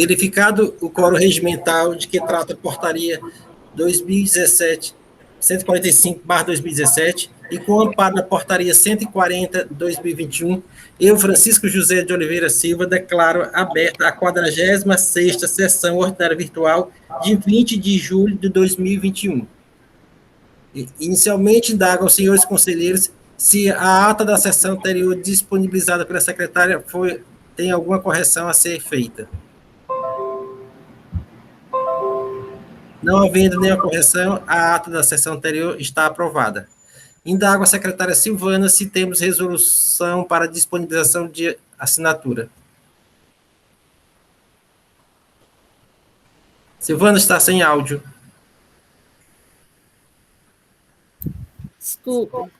Verificado o quórum regimental de que trata a portaria 2017, 145/2017, e com amparo na portaria 140/2021, eu, Francisco José de Oliveira Silva, declaro aberta a 46ª sessão ordinária virtual de 20 de julho de 2021. Inicialmente, indago aos senhores conselheiros se a ata da sessão anterior disponibilizada pela secretária tem alguma correção a ser feita. Não havendo nenhuma correção, a ata da sessão anterior está aprovada. Indago a secretária Silvana se temos resolução para disponibilização de assinatura. Silvana está sem áudio. Desculpa.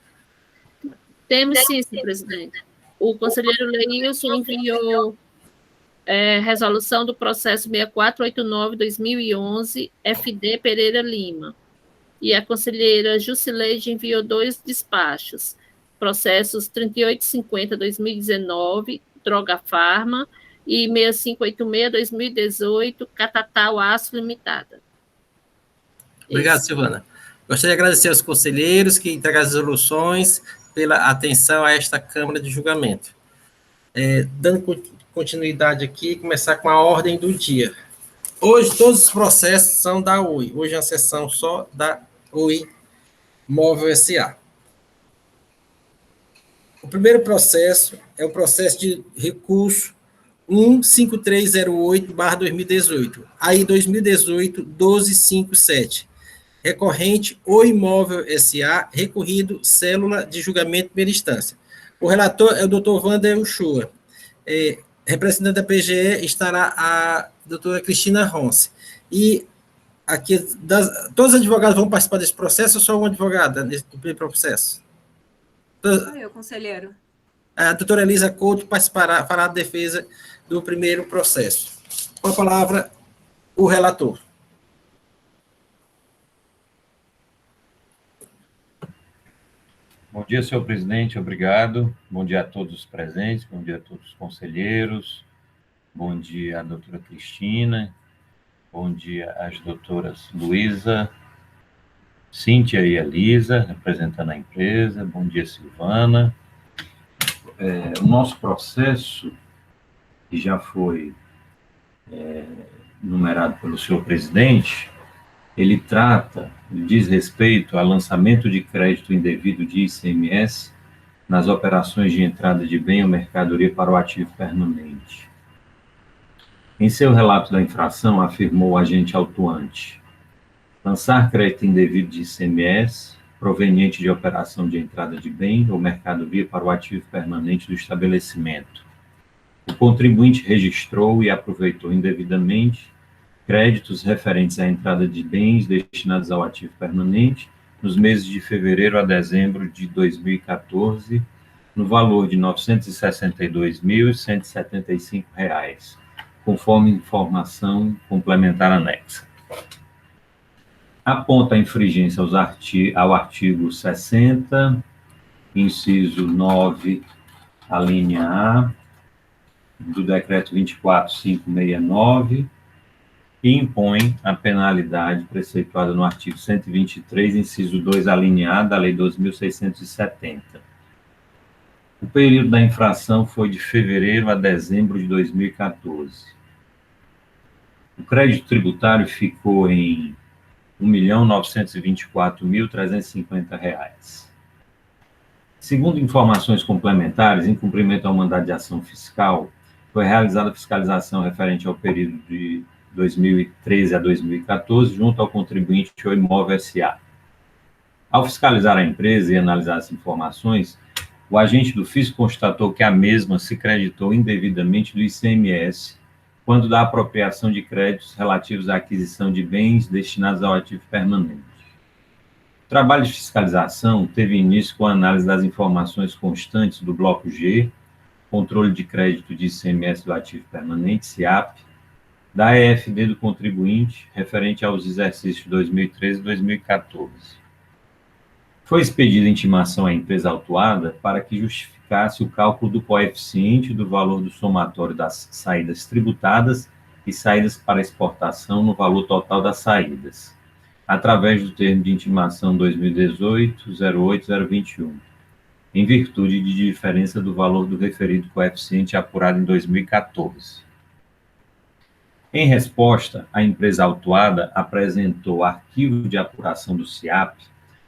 Temos sim, senhor presidente. O conselheiro Leilson enviou resolução do processo 6489/2011, FD Pereira Lima. E a conselheira Jusileide enviou 2 despachos, processos 3850/2019, Droga Farma, e 6586/2018, Catatal Aço Limitada. Obrigado, Silvana. Gostaria de agradecer aos conselheiros que entregaram as resoluções pela atenção a esta Câmara de Julgamento. Dando continuidade aqui, começar com a ordem do dia. Hoje, todos os processos são da Oi. Hoje é uma sessão só da Oi Móvel S.A. O primeiro processo é o processo de recurso 15308/2018, aí 2018 1257. Recorrente Oi Móvel S.A., recorrido célula de julgamento de primeira instância. O relator é o doutor Wander Uchoa. Representante da PGE estará a doutora Cristina Ronce. E aqui, todos os advogados vão participar desse processo ou só uma advogada do primeiro processo? Eu, conselheiro. A doutora Elisa Couto fará a defesa do primeiro processo. Com a palavra, o relator. Bom dia, senhor presidente, obrigado. Bom dia a todos os presentes, bom dia a todos os conselheiros, bom dia à doutora Cristina, bom dia às doutoras Luísa, Cíntia e Elisa, representando a empresa, bom dia, Silvana. O nosso processo, que já foi numerado pelo senhor presidente, ele diz respeito ao lançamento de crédito indevido de ICMS nas operações de entrada de bem ou mercadoria para o ativo permanente. Em seu relato da infração, afirmou o agente autuante: lançar crédito indevido de ICMS proveniente de operação de entrada de bem ou mercadoria para o ativo permanente do estabelecimento. O contribuinte registrou e aproveitou indevidamente créditos referentes à entrada de bens destinados ao ativo permanente nos meses de fevereiro a dezembro de 2014, no valor de R$ 962.175, conforme informação complementar anexa. Aponta a infringência ao artigo 60, inciso 9, a linha A, do Decreto 24.569, e impõe a penalidade preceituada no artigo 123, inciso 2, a linha A, da Lei 2.670. O período da infração foi de fevereiro a dezembro de 2014. O crédito tributário ficou em R$ 1.924.350. Segundo informações complementares, em cumprimento ao mandado de ação fiscal, foi realizada a fiscalização referente ao período de 2013 a 2014, junto ao contribuinte Oi Móvel S.A. Ao fiscalizar a empresa e analisar as informações, o agente do fisco constatou que a mesma se creditou indevidamente do ICMS quando da apropriação de créditos relativos à aquisição de bens destinados ao ativo permanente. O trabalho de fiscalização teve início com a análise das informações constantes do Bloco G, controle de crédito de ICMS do ativo permanente, CIAP, da EFD do contribuinte, referente aos exercícios 2013 e 2014. Foi expedida intimação à empresa autuada para que justificasse o cálculo do coeficiente do valor do somatório das saídas tributadas e saídas para exportação no valor total das saídas, através do termo de intimação 2018-08-021, em virtude de diferença do valor do referido coeficiente apurado em 2014. Em resposta, a empresa autuada apresentou arquivo de apuração do SIAP,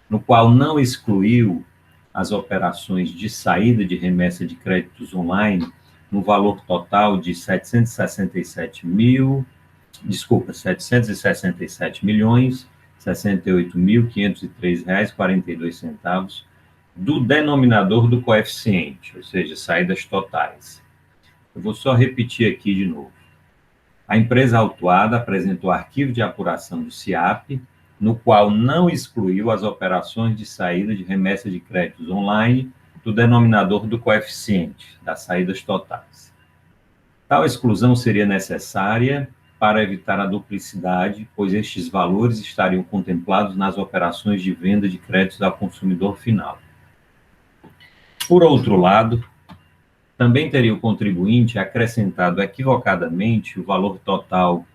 no qual não excluiu as operações de saída de remessa de créditos online no valor total de 767.068.503,42 do denominador do coeficiente, ou seja, saídas totais. Eu vou só repetir aqui de novo. A empresa autuada apresentou arquivo de apuração do SIAP, no qual não excluiu as operações de saída de remessa de créditos online do denominador do coeficiente, das saídas totais. Tal exclusão seria necessária para evitar a duplicidade, pois estes valores estariam contemplados nas operações de venda de créditos ao consumidor final. Por outro lado, também teria o contribuinte acrescentado equivocadamente o valor total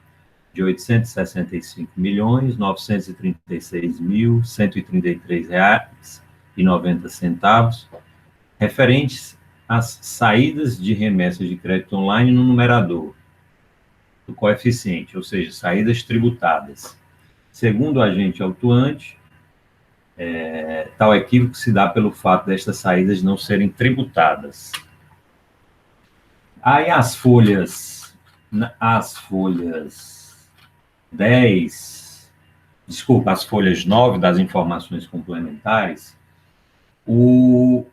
de R$ 865.936.133,90, referentes às saídas de remessas de crédito online no numerador do coeficiente, ou seja, saídas tributadas. Segundo o agente autuante, tal equívoco se dá pelo fato destas saídas não serem tributadas. Aí as folhas 9 das informações complementares, o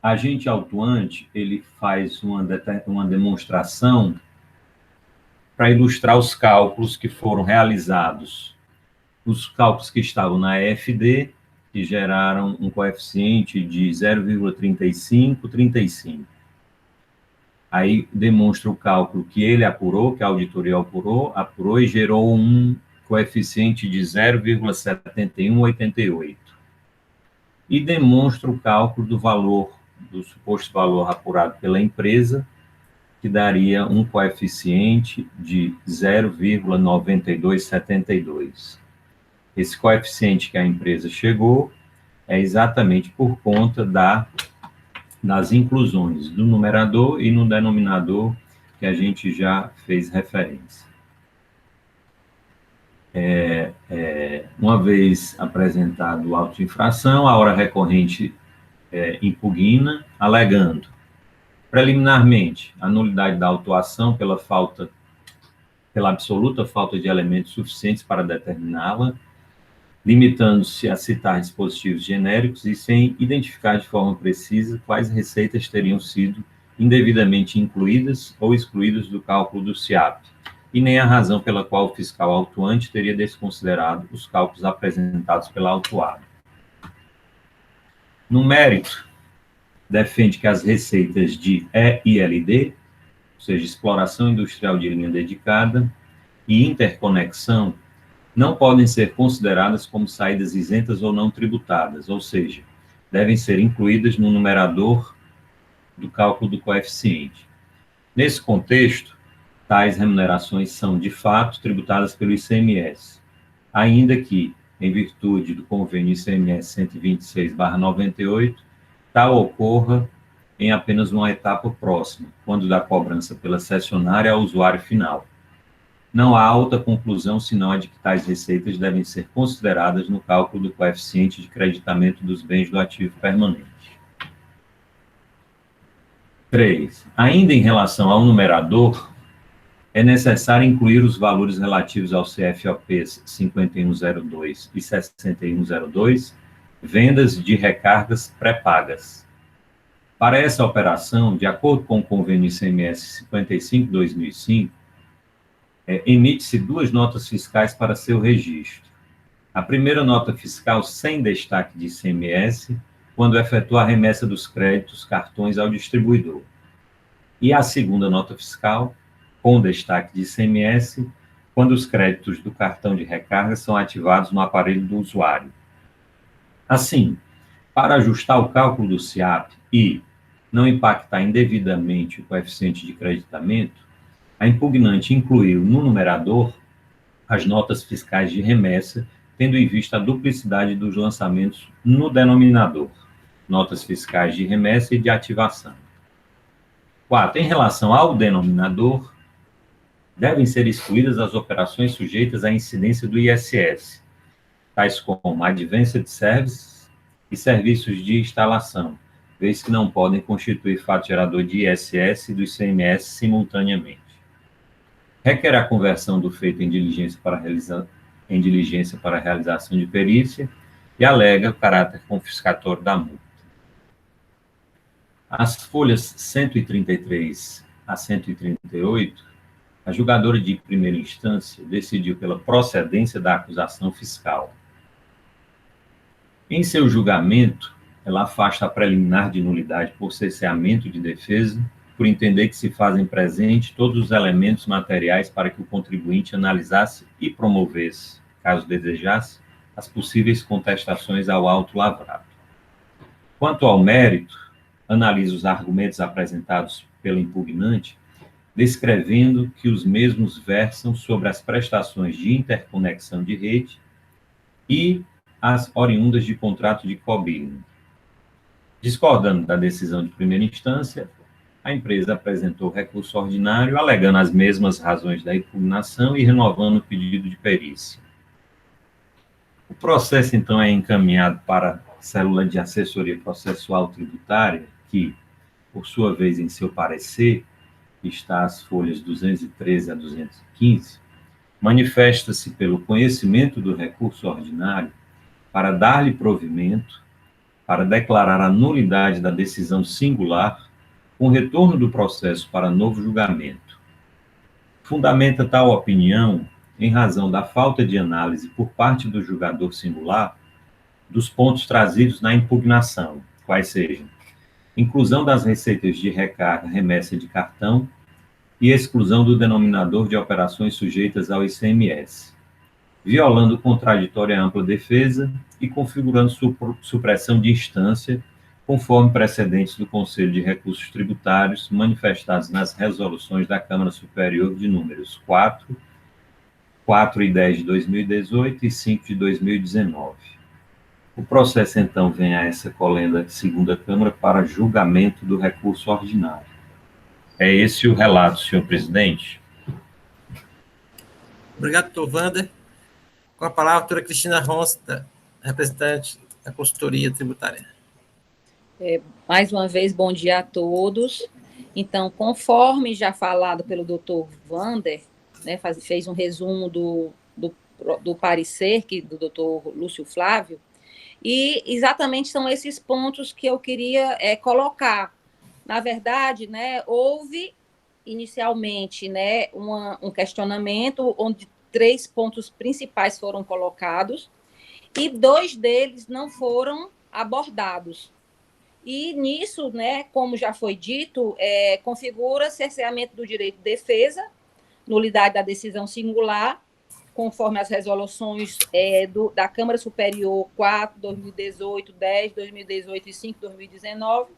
agente autuante, ele faz uma demonstração para ilustrar os cálculos que foram realizados, os cálculos que estavam na EFD, que geraram um coeficiente de 0,3535. Aí demonstra o cálculo que ele apurou, que a auditoria apurou e gerou um coeficiente de 0,7188. E demonstra o cálculo do valor, do suposto valor apurado pela empresa, que daria um coeficiente de 0,9272. Esse coeficiente que a empresa chegou é exatamente por conta das inclusões do numerador e no denominador que a gente já fez referência. Uma vez apresentado o auto de infração, a hora recorrente impugna, alegando, preliminarmente, a nulidade da autuação pela absoluta falta de elementos suficientes para determiná-la, limitando-se a citar dispositivos genéricos e sem identificar de forma precisa quais receitas teriam sido indevidamente incluídas ou excluídas do cálculo do SIAP, e nem a razão pela qual o fiscal autuante teria desconsiderado os cálculos apresentados pela autuada. No mérito, defende que as receitas de EILD, ou seja, exploração industrial de linha dedicada, e interconexão, não podem ser consideradas como saídas isentas ou não tributadas, ou seja, devem ser incluídas no numerador do cálculo do coeficiente. Nesse contexto, tais remunerações são, de fato, tributadas pelo ICMS, ainda que, em virtude do convênio ICMS 126/98, tal ocorra em apenas uma etapa próxima, quando da cobrança pela cessionária ao usuário final. Não há outra conclusão senão a de que tais receitas devem ser consideradas no cálculo do coeficiente de creditamento dos bens do ativo permanente. 3. Ainda em relação ao numerador, é necessário incluir os valores relativos aos CFOPs 5102 e 6102, vendas de recargas pré-pagas. Para essa operação, de acordo com o convênio ICMS 55/2005, emite-se 2 notas fiscais para seu registro. A primeira nota fiscal sem destaque de ICMS, quando efetua a remessa dos créditos cartões ao distribuidor. E a segunda nota fiscal, com destaque de ICMS, quando os créditos do cartão de recarga são ativados no aparelho do usuário. Assim, para ajustar o cálculo do SIAP e não impactar indevidamente o coeficiente de creditamento, A impugnante incluiu no numerador as notas fiscais de remessa, tendo em vista a duplicidade dos lançamentos no denominador, notas fiscais de remessa e de ativação. 4. Em relação ao denominador, devem ser excluídas as operações sujeitas à incidência do ISS, tais como Advanced Services e serviços de instalação, vez que não podem constituir fato gerador de ISS e do ICMS simultaneamente. Requer a conversão do feito em diligência para a realização de perícia e alega o caráter confiscatório da multa. As folhas 133 a 138, a julgadora de primeira instância decidiu pela procedência da acusação fiscal. Em seu julgamento, ela afasta a preliminar de nulidade por cesseamento de defesa, por entender que se fazem presente todos os elementos materiais para que o contribuinte analisasse e promovesse, caso desejasse, as possíveis contestações ao auto lavrado. Quanto ao mérito, analisa os argumentos apresentados pelo impugnante, descrevendo que os mesmos versam sobre as prestações de interconexão de rede e as oriundas de contrato de co-billing. Discordando da decisão de primeira instância, a empresa apresentou recurso ordinário, alegando as mesmas razões da impugnação e renovando o pedido de perícia. O processo, então, é encaminhado para a Célula de Assessoria Processual Tributária, que, por sua vez, em seu parecer, está às folhas 213 a 215, manifesta-se pelo conhecimento do recurso ordinário para dar-lhe provimento, para declarar a nulidade da decisão singular, com retorno do processo para novo julgamento. Fundamenta tal opinião em razão da falta de análise por parte do julgador singular dos pontos trazidos na impugnação, quais sejam inclusão das receitas de recarga, remessa de cartão e exclusão do denominador de operações sujeitas ao ICMS, violando contraditória ampla defesa e configurando supressão de instância, conforme precedentes do Conselho de Recursos Tributários manifestados nas resoluções da Câmara Superior de números 4 e 10 de 2018 e 5 de 2019. O processo, então, vem a essa colenda segunda Câmara para julgamento do recurso ordinário. É esse o relato, senhor presidente. Obrigado, doutor Wander. Com a palavra, a doutora Cristina Ronsta, representante da consultoria tributária. Mais uma vez, bom dia a todos. Então, conforme já falado pelo doutor Wander, né, fez um resumo do parecer do doutor Lúcio Flávio, e exatamente são esses pontos que eu queria colocar. Na verdade, né, houve inicialmente, né, um questionamento onde 3 pontos principais foram colocados e 2 deles não foram abordados. E nisso, né, como já foi dito, configura cerceamento do direito de defesa, nulidade da decisão singular, conforme as resoluções da Câmara Superior 4, 2018, 10, 2018 e 5, 2019.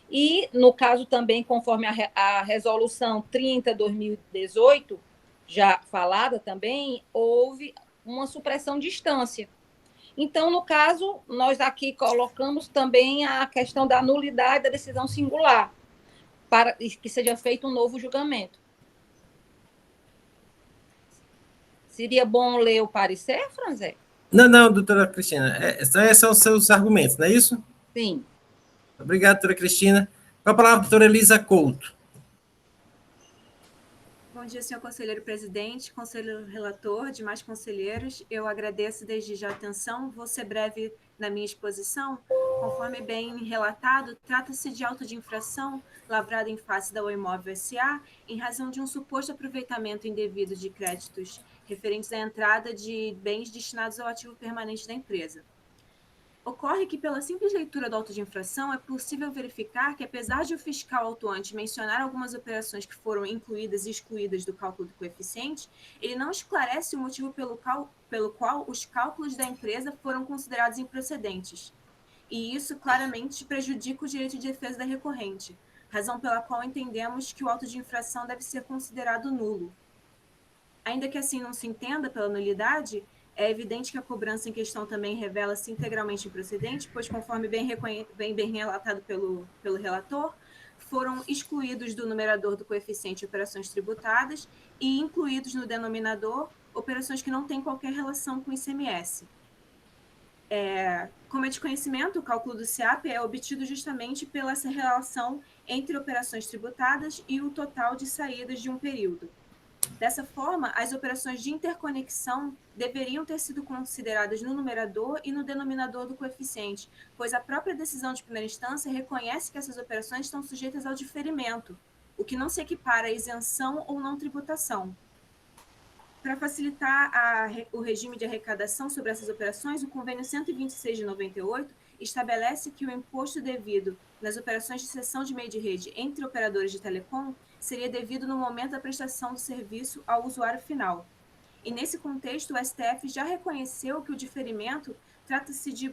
E, no caso também, conforme a resolução 30, 2018, já falada também, houve uma supressão de instância. Então, no caso, nós aqui colocamos também a questão da nulidade da decisão singular, para que seja feito um novo julgamento. Seria bom ler o parecer, Franzé? Não, doutora Cristina. Esses são os seus argumentos, não é isso? Sim. Obrigado, doutora Cristina. Com a palavra, doutora Elisa Couto. Bom dia, senhor conselheiro presidente, conselheiro relator, demais conselheiros. Eu agradeço desde já a atenção. Vou ser breve na minha exposição. Conforme bem relatado, trata-se de auto de infração lavrado em face da Oimóvel S.A. em razão de um suposto aproveitamento indevido de créditos referentes à entrada de bens destinados ao ativo permanente da empresa. Ocorre que, pela simples leitura do auto de infração, é possível verificar que, apesar de o fiscal autuante mencionar algumas operações que foram incluídas e excluídas do cálculo do coeficiente, ele não esclarece o motivo pelo qual os cálculos da empresa foram considerados improcedentes. E isso claramente prejudica o direito de defesa da recorrente, razão pela qual entendemos que o auto de infração deve ser considerado nulo. Ainda que assim não se entenda pela nulidade, é evidente que a cobrança em questão também revela-se integralmente improcedente, pois, conforme bem relatado pelo relator, foram excluídos do numerador do coeficiente operações tributadas e incluídos no denominador operações que não têm qualquer relação com o ICMS. Como é de conhecimento, o cálculo do CIAP é obtido justamente pela essa relação entre operações tributadas e o total de saídas de um período. Dessa forma, as operações de interconexão deveriam ter sido consideradas no numerador e no denominador do coeficiente, pois a própria decisão de primeira instância reconhece que essas operações estão sujeitas ao diferimento, o que não se equipara à isenção ou não tributação. Para facilitar o regime de arrecadação sobre essas operações, o convênio 126 de 98 estabelece que o imposto devido nas operações de cessão de meio de rede entre operadores de telecom seria devido no momento da prestação do serviço ao usuário final. E nesse contexto, o STF já reconheceu que o diferimento trata-se de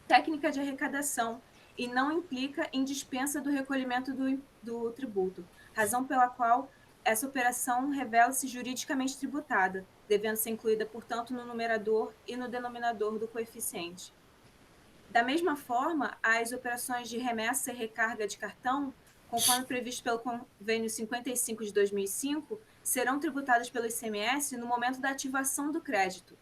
técnica de arrecadação e não implica em dispensa do recolhimento do tributo, razão pela qual essa operação revela-se juridicamente tributada, devendo ser incluída, portanto, no numerador e no denominador do coeficiente. Da mesma forma, as operações de remessa e recarga de cartão, conforme previsto pelo Convênio 55 de 2005, serão tributadas pelo ICMS no momento da ativação do crédito.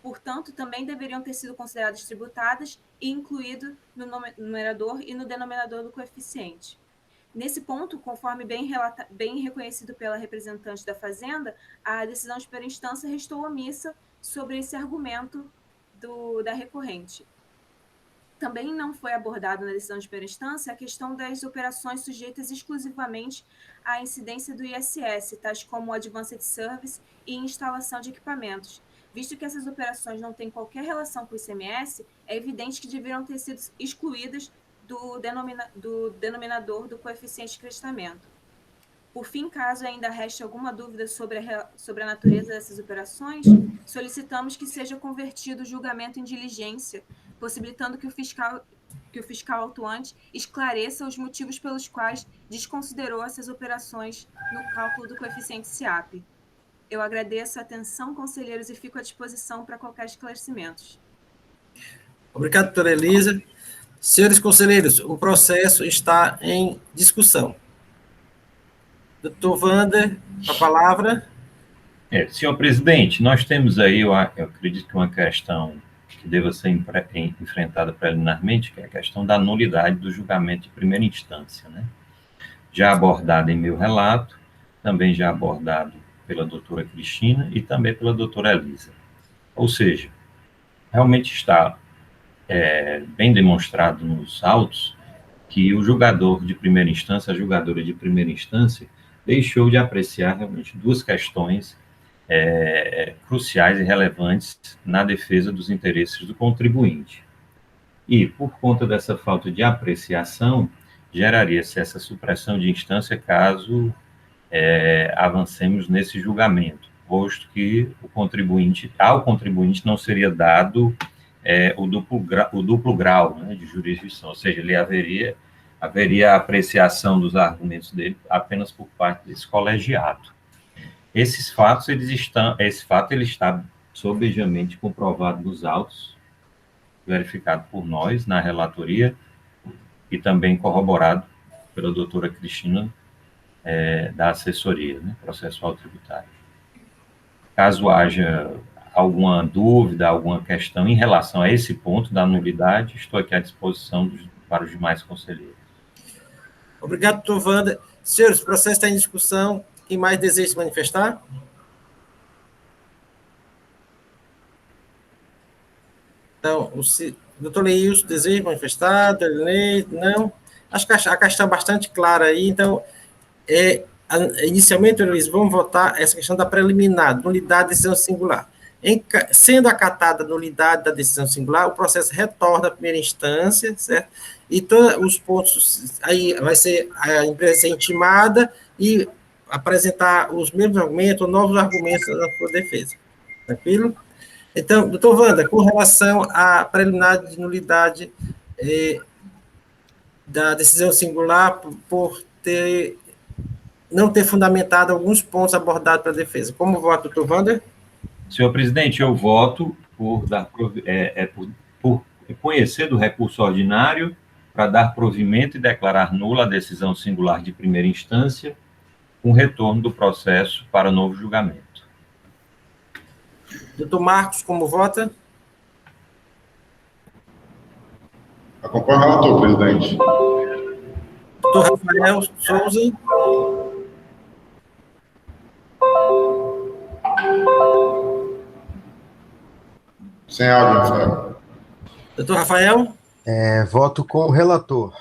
Portanto, também deveriam ter sido consideradas tributadas e incluído no numerador e no denominador do coeficiente. Nesse ponto, conforme bem reconhecido pela representante da Fazenda, a decisão de primeira instância restou omissa sobre esse argumento da recorrente. Também não foi abordado na decisão de primeira instância a questão das operações sujeitas exclusivamente à incidência do ISS, tais como Advanced Service e instalação de equipamentos. Visto que essas operações não têm qualquer relação com o ICMS, é evidente que deveriam ter sido excluídas do denominador do coeficiente de creditamento. Por fim, caso ainda reste alguma dúvida sobre a natureza dessas operações, solicitamos que seja convertido o julgamento em diligência, possibilitando que o fiscal autuante esclareça os motivos pelos quais desconsiderou essas operações no cálculo do coeficiente CIAP. Eu agradeço a atenção, conselheiros, e fico à disposição para qualquer esclarecimento. Obrigado, doutora Elisa. Senhores conselheiros, o processo está em discussão. Doutor Wander, a palavra. Senhor presidente, nós temos aí, eu acredito que uma questão que deva ser enfrentada preliminarmente, que é a questão da nulidade do julgamento de primeira instância, né? Já abordado em meu relato, também já abordado pela doutora Cristina e também pela doutora Elisa. Ou seja, realmente está bem demonstrado nos autos que o julgador de primeira instância, a julgadora de primeira instância, deixou de apreciar realmente duas questões cruciais e relevantes na defesa dos interesses do contribuinte. E, por conta dessa falta de apreciação, geraria-se essa supressão de instância caso avancemos nesse julgamento, posto que ao contribuinte não seria dado o duplo grau, né, de jurisdição, ou seja, ele haveria a apreciação dos argumentos dele apenas por parte desse colegiado. Esse fato ele está sobejamente comprovado nos autos, verificado por nós na relatoria e também corroborado pela doutora Cristina da assessoria, né, processual tributário. Caso haja alguma dúvida, alguma questão em relação a esse ponto da nulidade, estou aqui à disposição para os demais conselheiros. Obrigado, doutor Wander. Senhores, o processo está em discussão. Quem mais deseja se manifestar? Então, o doutor Leilson deseja manifestar? Não? Acho que a questão é bastante clara aí. Então, inicialmente, Luiz, vamos votar essa questão da preliminar, nulidade de decisão singular. Sendo acatada a nulidade da decisão singular, o processo retorna à primeira instância, certo? E todos os pontos, aí vai ser a empresa ser intimada e apresentar os mesmos argumentos, ou novos argumentos da sua defesa. Tranquilo? Então, doutor Wander, com relação à preliminar de nulidade da decisão singular não ter fundamentado alguns pontos abordados pela defesa. Como vota, doutor Wander? Senhor presidente, eu voto por conhecer do recurso ordinário para dar provimento e declarar nula a decisão singular de primeira instância, com retorno do processo para novo julgamento. Doutor Marcos, como vota? Acompanho o relator, presidente. Doutor Rafael Souza? Sem áudio, Rafael. Doutor Rafael? Voto com o relator.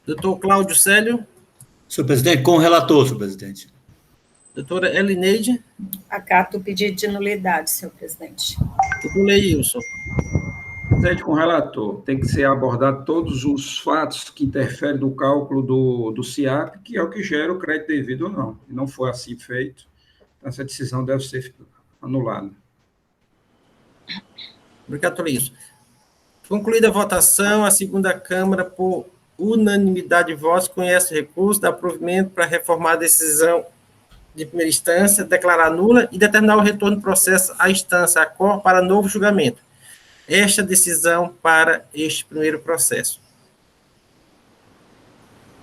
Doutor Cláudio Célio? Senhor presidente, com o relator, senhor presidente. Doutora Elineide? Acato o pedido de nulidade, senhor presidente. Doutor Leilson? Presidente, com o relator, tem que ser abordado todos os fatos que interferem no cálculo do CIAP, que é o que gera o crédito devido ou não. E não foi assim feito, essa decisão deve ser anulada. Obrigado, doutor Leilson. Concluída a votação, a segunda Câmara, por unanimidade de votos, conhece o recurso, dá provimento para reformar a decisão de primeira instância, declarar nula e determinar o retorno do processo à instância, à COR, para novo julgamento. Esta decisão para este primeiro processo.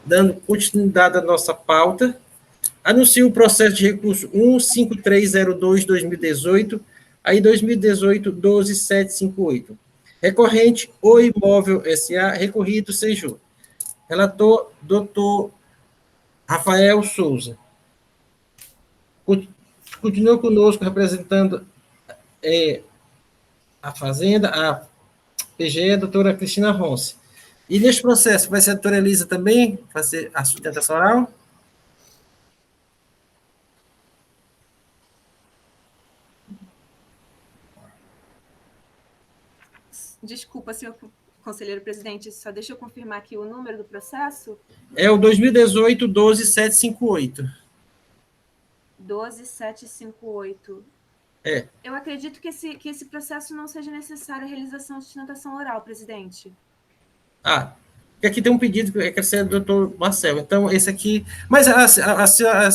Dando continuidade à nossa pauta, anuncio o processo de recurso 15302-2018, aí 2018-12758. Recorrente, O Imóvel S.A., recorrido, Seju. Relator, doutor Rafael Souza. Continua conosco representando a Fazenda, a PGE, a doutora Cristina Ronce. E neste processo, vai ser a doutora Elisa também fazer a sustentação oral? Desculpa, senhor conselheiro presidente, só deixa eu confirmar aqui o número do processo. É o 2018-12758. 12758. Eu acredito que esse processo não seja necessário a realização de sustentação oral, presidente. Porque aqui tem um pedido que quer ser do doutor Marcelo. Então, esse aqui... Mas as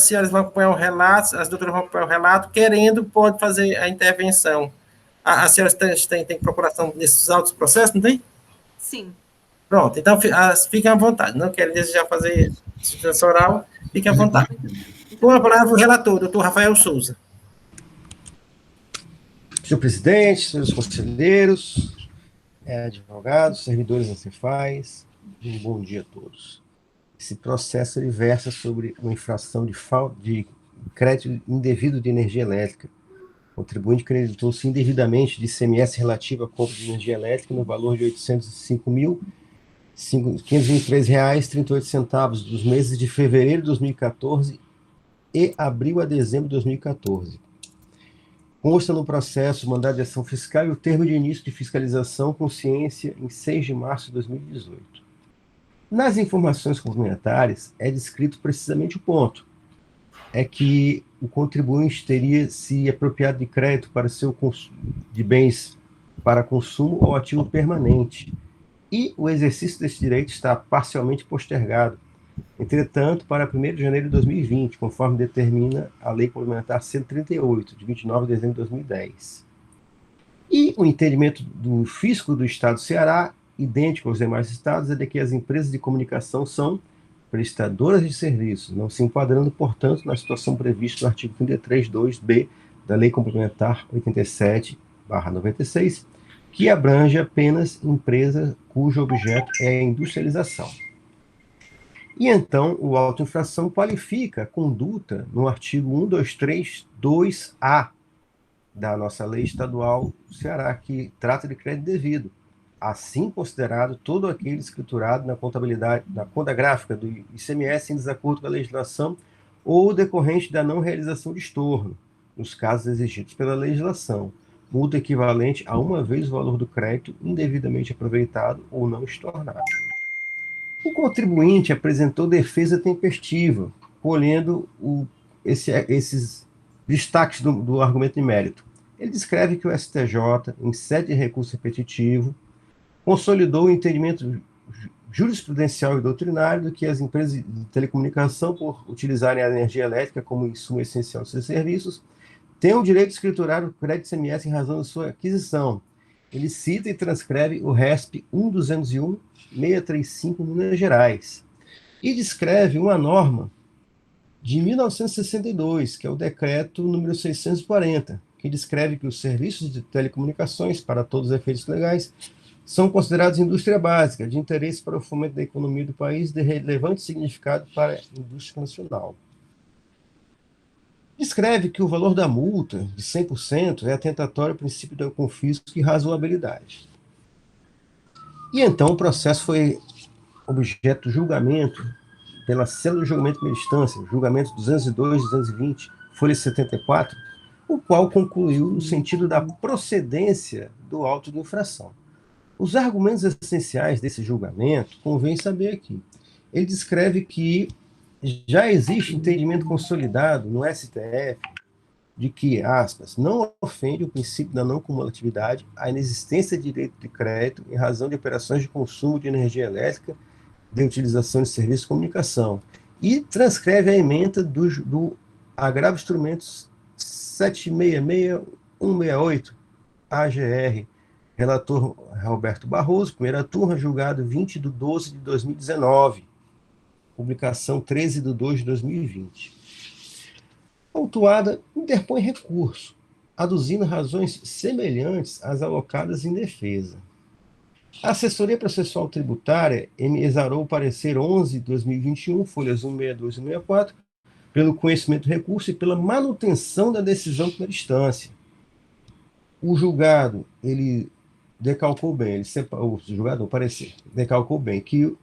senhoras vão acompanhar o relato, as doutoras vão acompanhar o relato, querendo, pode fazer a intervenção. As senhoras têm procuração nesses autos processos, não tem? Sim. Pronto, então fiquem à vontade. Não querem desejar fazer sustentação oral, fiquem à vontade. Com a palavra o relator, doutor Rafael Souza. Senhor presidente, senhores conselheiros, advogados, servidores da Cefaz, um bom dia a todos. Esse processo ele versa sobre uma infração de crédito indevido de energia elétrica. O contribuinte creditou-se indevidamente de ICMS relativo à compra de energia elétrica no valor de R$ 805.523,38 dos meses de fevereiro de 2014 e abril a dezembro de 2014. Consta no processo o mandado de ação fiscal e o termo de início de fiscalização com ciência em 6 de março de 2018. Nas informações complementares, é descrito precisamente o ponto. É que o contribuinte teria se apropriado de crédito para seu de bens para consumo ou ativo permanente, e o exercício desse direito está parcialmente postergado, entretanto, para 1º de janeiro de 2020, conforme determina a Lei Complementar 138, de 29 de dezembro de 2010. E o entendimento do Fisco do Estado do Ceará, idêntico aos demais estados, é de que as empresas de comunicação são prestadoras de serviços, não se enquadrando, portanto, na situação prevista no artigo 33.2b da Lei Complementar 87/96, que abrange apenas empresa cujo objeto é a industrialização. E então, o auto-infração qualifica a conduta no artigo 1232-2A da nossa lei estadual do Ceará, que trata de crédito devido. Assim considerado todo aquele escriturado na contabilidade, na conta gráfica do ICMS em desacordo com a legislação ou decorrente da não realização de estorno, nos casos exigidos pela legislação, multa equivalente a uma vez o valor do crédito indevidamente aproveitado ou não estornado. O contribuinte apresentou defesa tempestiva, colhendo esses destaques do argumento de mérito. Ele descreve que o STJ, em sede de recurso repetitivo, consolidou o entendimento jurisprudencial e doutrinário de que as empresas de telecomunicação, por utilizarem a energia elétrica como insumo essencial de seus serviços, têm o direito de escriturar o crédito ICMS em razão da sua aquisição. Ele cita e transcreve o RESP 1.201.635 Minas Gerais e descreve uma norma de 1962, que é o decreto número 640, que descreve que os serviços de telecomunicações, para todos os efeitos legais, são considerados indústria básica, de interesse para o fomento da economia do país, de relevante significado para a indústria nacional. Descreve que o valor da multa, de 100%, é atentatório ao princípio do confisco e razoabilidade. E então o processo foi objeto de julgamento pela célula de julgamento de primeira instância, julgamento 202-220, folha 74, o qual concluiu no sentido da procedência do auto de infração. Os argumentos essenciais desse julgamento, convém saber aqui. Ele descreve que já existe entendimento consolidado no STF de que, aspas, não ofende o princípio da não cumulatividade a inexistência de direito de crédito em razão de operações de consumo de energia elétrica de utilização de serviço de comunicação, e transcreve a ementa do agravo instrumentos 766168 AGR, relator Roberto Barroso, primeira turma, julgado 20/12/2019, publicação 13/2/2020. A autuada interpõe recurso, aduzindo razões semelhantes às alocadas em defesa. A Assessoria Processual Tributária exarou o parecer 11/2021, folhas 162 e 164, pelo conhecimento do recurso e pela manutenção da decisão de primeira instância. O julgado, ele decalcou bem, o julgado, o parecer, decalcou bem que,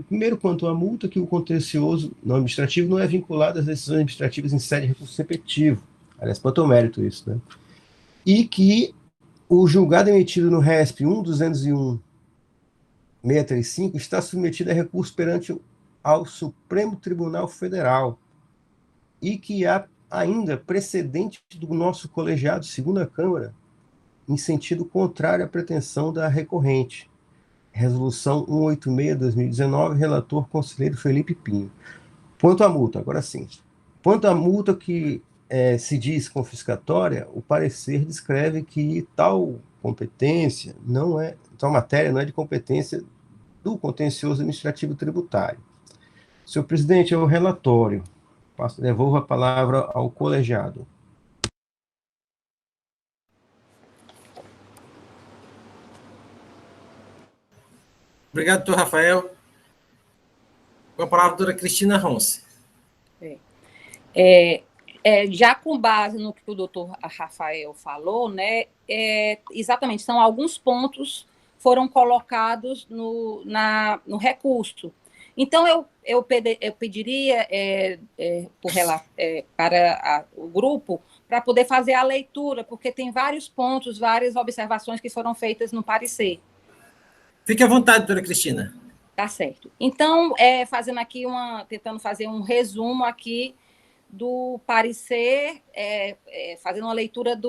primeiro, quanto à multa, que o contencioso não administrativo não é vinculado às decisões administrativas em sede de recurso repetitivo. Aliás, quanto ao mérito isso, né? E que o julgado emitido no RESP 1.201.635 está submetido a recurso perante ao Supremo Tribunal Federal e que há ainda precedente do nosso colegiado, segunda Câmara, em sentido contrário à pretensão da recorrente. Resolução 186/2019, relator conselheiro Felipe Pinho. Quanto à multa, agora sim. Quanto à multa que se diz confiscatória, o parecer descreve que tal competência tal matéria não é de competência do contencioso administrativo tributário. Senhor presidente, é o relatório. Devolvo a palavra ao colegiado. Obrigado, doutor Rafael. Com a palavra, a doutora Cristina Ronce. Já com base no que o doutor Rafael falou, né, exatamente, são alguns pontos foram colocados no recurso. Então, eu pediria para o grupo para poder fazer a leitura, porque tem vários pontos, várias observações que foram feitas no parecer. Fique à vontade, doutora Cristina. Tá certo. Então, tentando fazer um resumo aqui do parecer, fazendo uma leitura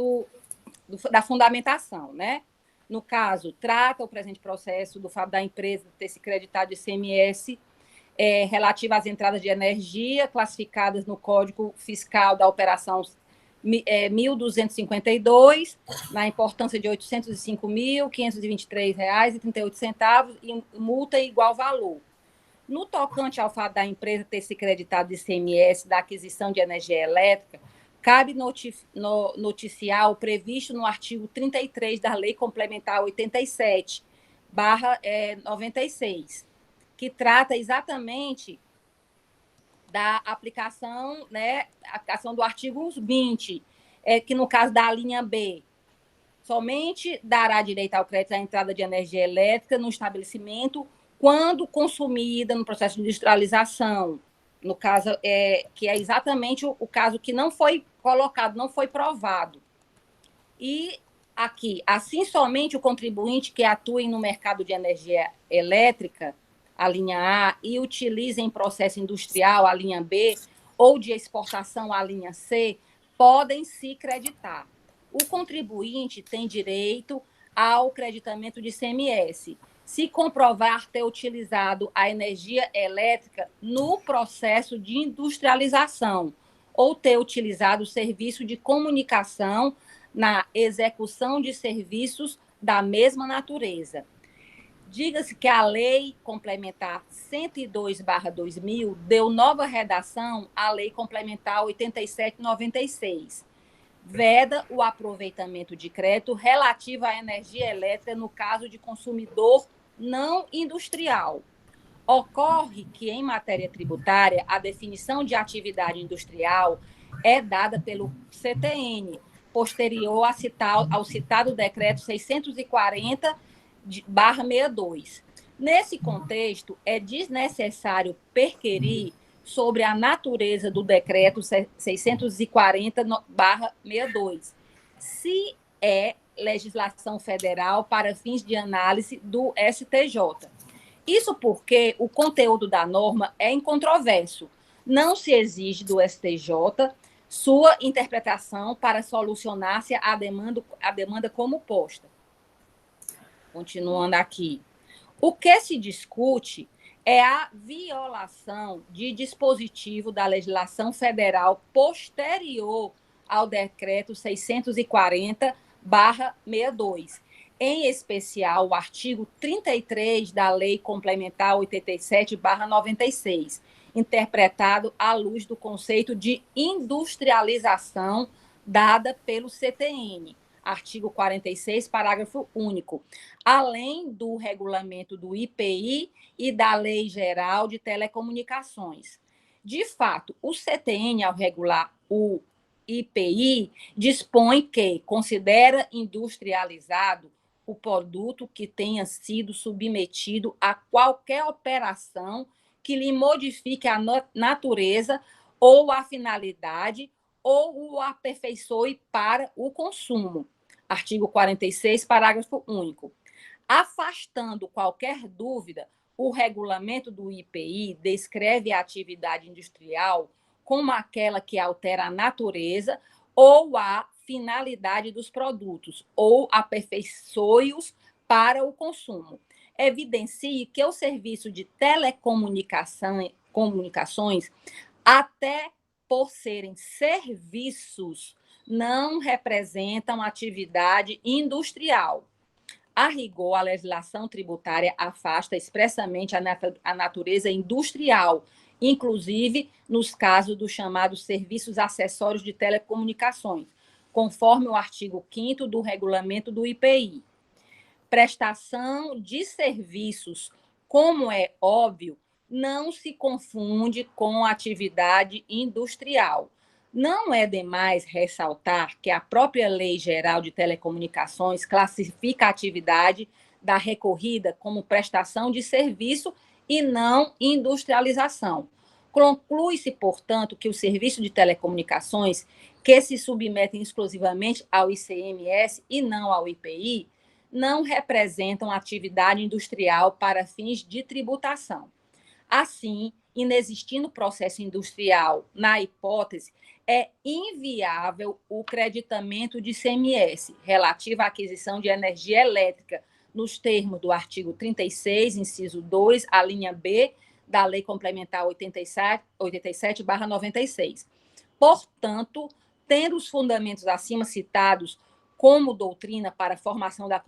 da fundamentação, né? No caso, trata o presente processo do fato da empresa ter se creditado de ICMS relativo às entradas de energia classificadas no Código Fiscal da Operação 1.252, na importância de R$ 805.523,38 e multa igual valor. No tocante ao fato da empresa ter se creditado de ICMS da aquisição de energia elétrica, cabe noticiar o previsto no artigo 33 da Lei Complementar 87/96, que trata exatamente da aplicação, né, aplicação do artigo 20, que no caso da linha B, somente dará direito ao crédito à entrada de energia elétrica no estabelecimento quando consumida no processo de industrialização, no caso, que é exatamente o caso que não foi colocado, não foi provado. E aqui, assim somente o contribuinte que atue no mercado de energia elétrica, a linha A, e utiliza em processo industrial, a linha B, ou de exportação, a linha C, podem se creditar. O contribuinte tem direito ao creditamento de ICMS, se comprovar ter utilizado a energia elétrica no processo de industrialização ou ter utilizado o serviço de comunicação na execução de serviços da mesma natureza. Diga-se que a Lei Complementar 102/2000 deu nova redação à Lei Complementar 87/96. Veda o aproveitamento de crédito relativo à energia elétrica no caso de consumidor não industrial. Ocorre que, em matéria tributária, a definição de atividade industrial é dada pelo CTN, posterior ao citado decreto 640/62. Nesse contexto, é desnecessário perquirir sobre a natureza do decreto 640/62, se é legislação federal para fins de análise do STJ. Isso porque o conteúdo da norma é incontroverso. Não se exige do STJ sua interpretação para solucionar-se a demanda como posta. Continuando aqui. O que se discute é a violação de dispositivo da legislação federal posterior ao decreto 640/62, em especial o artigo 33 da Lei Complementar 87/96, interpretado à luz do conceito de industrialização dada pelo CTN, artigo 46, parágrafo único, além do regulamento do IPI e da Lei Geral de Telecomunicações. De fato, o CTN, ao regular o IPI, dispõe que considera industrializado o produto que tenha sido submetido a qualquer operação que lhe modifique a natureza ou a finalidade ou o aperfeiçoe para o consumo. Artigo 46, parágrafo único. Afastando qualquer dúvida, o regulamento do IPI descreve a atividade industrial como aquela que altera a natureza ou a finalidade dos produtos, ou aperfeiçoe-os para o consumo. Evidencie que o serviço de telecomunicações, até por serem serviços, não representam atividade industrial. A rigor, a legislação tributária afasta expressamente a natureza industrial, inclusive nos casos dos chamados serviços acessórios de telecomunicações, conforme o artigo 5º do regulamento do IPI. Prestação de serviços, como é óbvio, não se confunde com atividade industrial. Não é demais ressaltar que a própria Lei Geral de Telecomunicações classifica a atividade da recorrida como prestação de serviço e não industrialização. Conclui-se, portanto, que o serviço de telecomunicações, que se submetem exclusivamente ao ICMS e não ao IPI, não representam atividade industrial para fins de tributação. Assim, inexistindo processo industrial na hipótese, é inviável o creditamento de ICMS relativo à aquisição de energia elétrica, nos termos do artigo 36, inciso 2, a linha B, da Lei Complementar 87/96. Portanto, tendo os fundamentos acima citados como doutrina para a formação da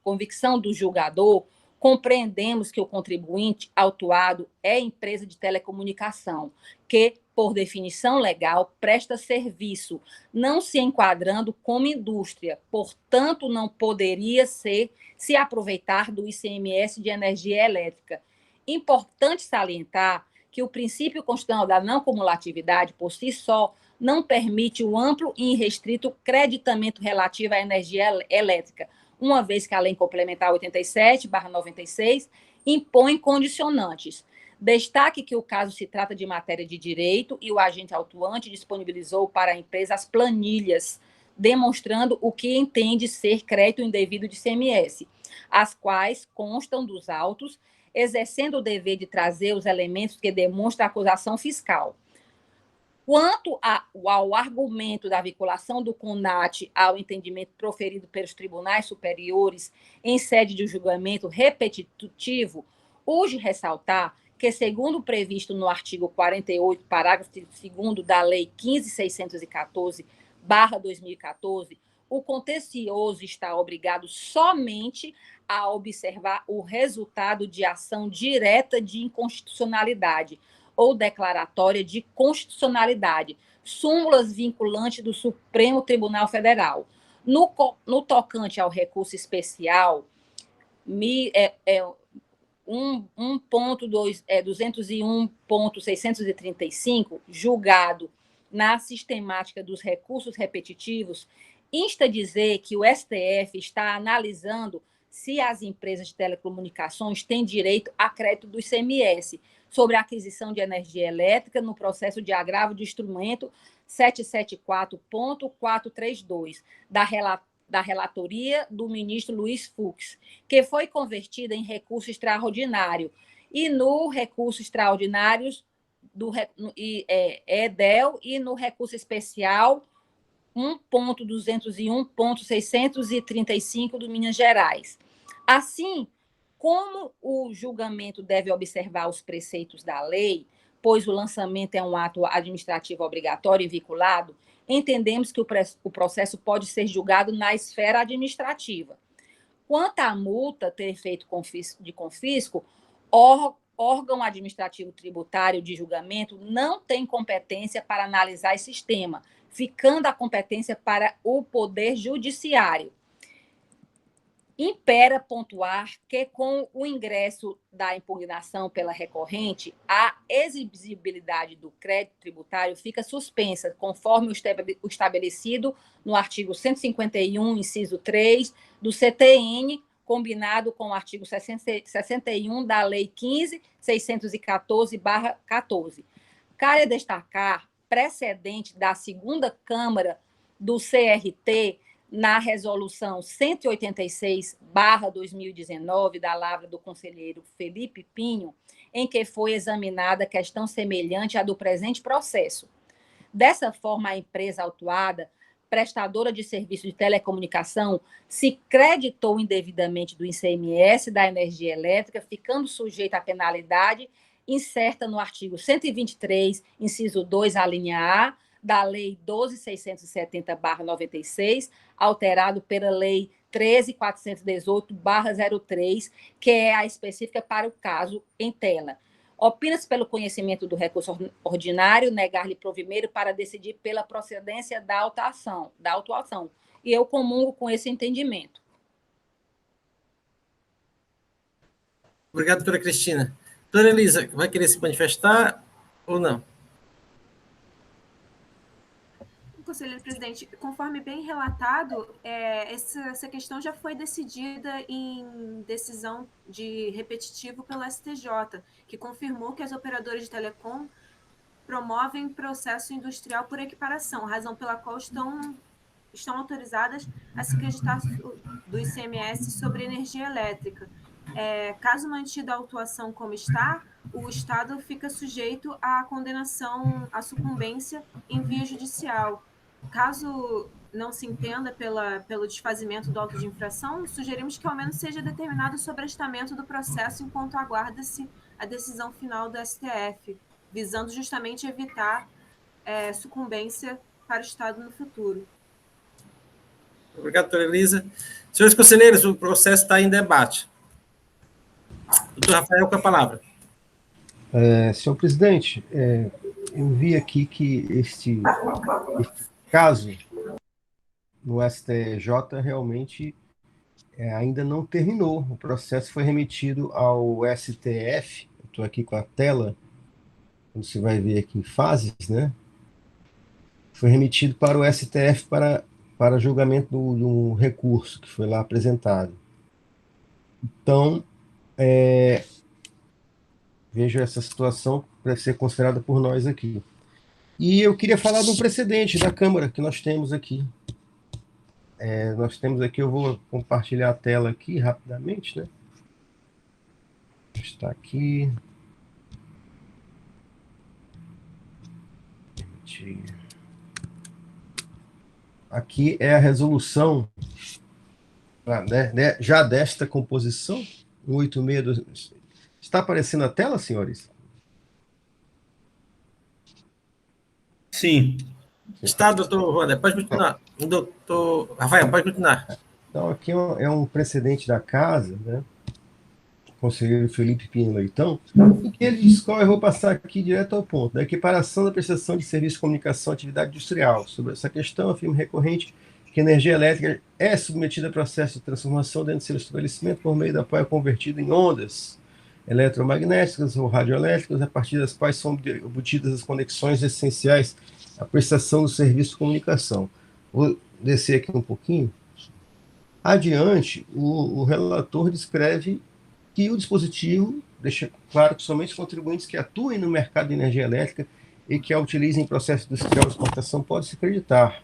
convicção do julgador, compreendemos que o contribuinte autuado é empresa de telecomunicação, que, por definição legal, presta serviço, não se enquadrando como indústria, portanto, não poderia se aproveitar do ICMS de energia elétrica. Importante salientar que o princípio constitucional da não cumulatividade, por si só, não permite o amplo e irrestrito creditamento relativo à energia elétrica, uma vez que a Lei Complementar 87/96 impõe condicionantes. Destaque que o caso se trata de matéria de direito e o agente autuante disponibilizou para a empresa as planilhas, demonstrando o que entende ser crédito indevido de ICMS, as quais constam dos autos, exercendo o dever de trazer os elementos que demonstram a acusação fiscal. Quanto ao argumento da vinculação do CONAT ao entendimento proferido pelos tribunais superiores em sede de julgamento repetitivo, urge ressaltar que, segundo previsto no artigo 48, parágrafo 2º da Lei 15.614/2014, o contencioso está obrigado somente a observar o resultado de ação direta de inconstitucionalidade ou declaratória de constitucionalidade, súmulas vinculantes do Supremo Tribunal Federal. No tocante ao recurso especial, 201.635, julgado na sistemática dos recursos repetitivos, insta dizer que o STF está analisando se as empresas de telecomunicações têm direito a crédito do ICMS sobre a aquisição de energia elétrica no processo de agravo de instrumento 774.432 da relatoria do ministro Luiz Fux, que foi convertida em recurso extraordinário, e no recurso extraordinário do EDEL e no recurso especial 1.201.635 do Minas Gerais. Assim, como o julgamento deve observar os preceitos da lei, pois o lançamento é um ato administrativo obrigatório e vinculado, entendemos que o processo pode ser julgado na esfera administrativa. Quanto à multa ter efeito de confisco, órgão administrativo tributário de julgamento não tem competência para analisar esse sistema, ficando a competência para o Poder Judiciário. Impera pontuar que, com o ingresso da impugnação pela recorrente, a exigibilidade do crédito tributário fica suspensa, conforme o estabelecido no artigo 151, inciso 3, do CTN, combinado com o artigo 61 da Lei 15.614/14. Cabe destacar precedente da segunda Câmara do CRT, na resolução 186/2019, da lavra do conselheiro Felipe Pinho, em que foi examinada questão semelhante à do presente processo. Dessa forma, a empresa autuada, prestadora de serviço de telecomunicação, se creditou indevidamente do ICMS da energia elétrica, ficando sujeita à penalidade incerta no artigo 123, inciso 2, a linha A, da Lei 12.670/96, alterado pela Lei 13.418/03, que é a específica para o caso em tela. Opina-se pelo conhecimento do recurso ordinário, negar-lhe provimento para decidir pela procedência da autuação. E eu comungo com esse entendimento. Obrigado, doutora Cristina. Doutora Elisa, vai querer se manifestar ou não? Conselheiro presidente, conforme bem relatado, essa questão já foi decidida em decisão de repetitivo pelo STJ, que confirmou que as operadoras de telecom promovem processo industrial por equiparação, razão pela qual estão autorizadas a se creditar do ICMS sobre energia elétrica. Caso mantida a autuação como está, o Estado fica sujeito à condenação, à sucumbência em via judicial. Caso não se entenda pelo desfazimento do auto de infração, sugerimos que ao menos seja determinado o sobrestamento do processo enquanto aguarda-se a decisão final do STF, visando justamente evitar sucumbência para o Estado no futuro. Obrigado, doutora Elisa. Senhores conselheiros, o processo está em debate. Doutor Rafael, com a palavra. Senhor presidente, eu vi aqui que este caso no STJ realmente ainda não terminou. O processo foi remetido ao STF. Estou aqui com a tela, você vai ver aqui em fases, né? Foi remetido para o STF para julgamento do recurso que foi lá apresentado. Então, vejo essa situação para ser considerada por nós aqui. E eu queria falar do precedente da Câmara que nós temos aqui. Nós temos aqui, eu vou compartilhar a tela aqui rapidamente, né? Está aqui. presidente. Aqui é a resolução já desta composição, 186. Está aparecendo na tela, senhores? Sim. Está, doutor Wander, pode continuar. Doutor Rafael, pode continuar. Então, aqui é um precedente da casa, né? Conselheiro Felipe Pinho Leitão, em que ele discorre, eu vou passar aqui direto ao ponto, da equiparação da prestação de serviço de comunicação à atividade industrial. Sobre essa questão, afirma recorrente que a energia elétrica é submetida a processo de transformação dentro do seu estabelecimento por meio da qual é convertida em ondas eletromagnéticas ou radioelétricas, a partir das quais são obtidas as conexões essenciais à prestação do serviço de comunicação. Vou descer aqui um pouquinho. Adiante, o relator descreve que o dispositivo deixa claro que somente os contribuintes que atuem no mercado de energia elétrica e que a utilizem em processo industrial de exportação podem se acreditar.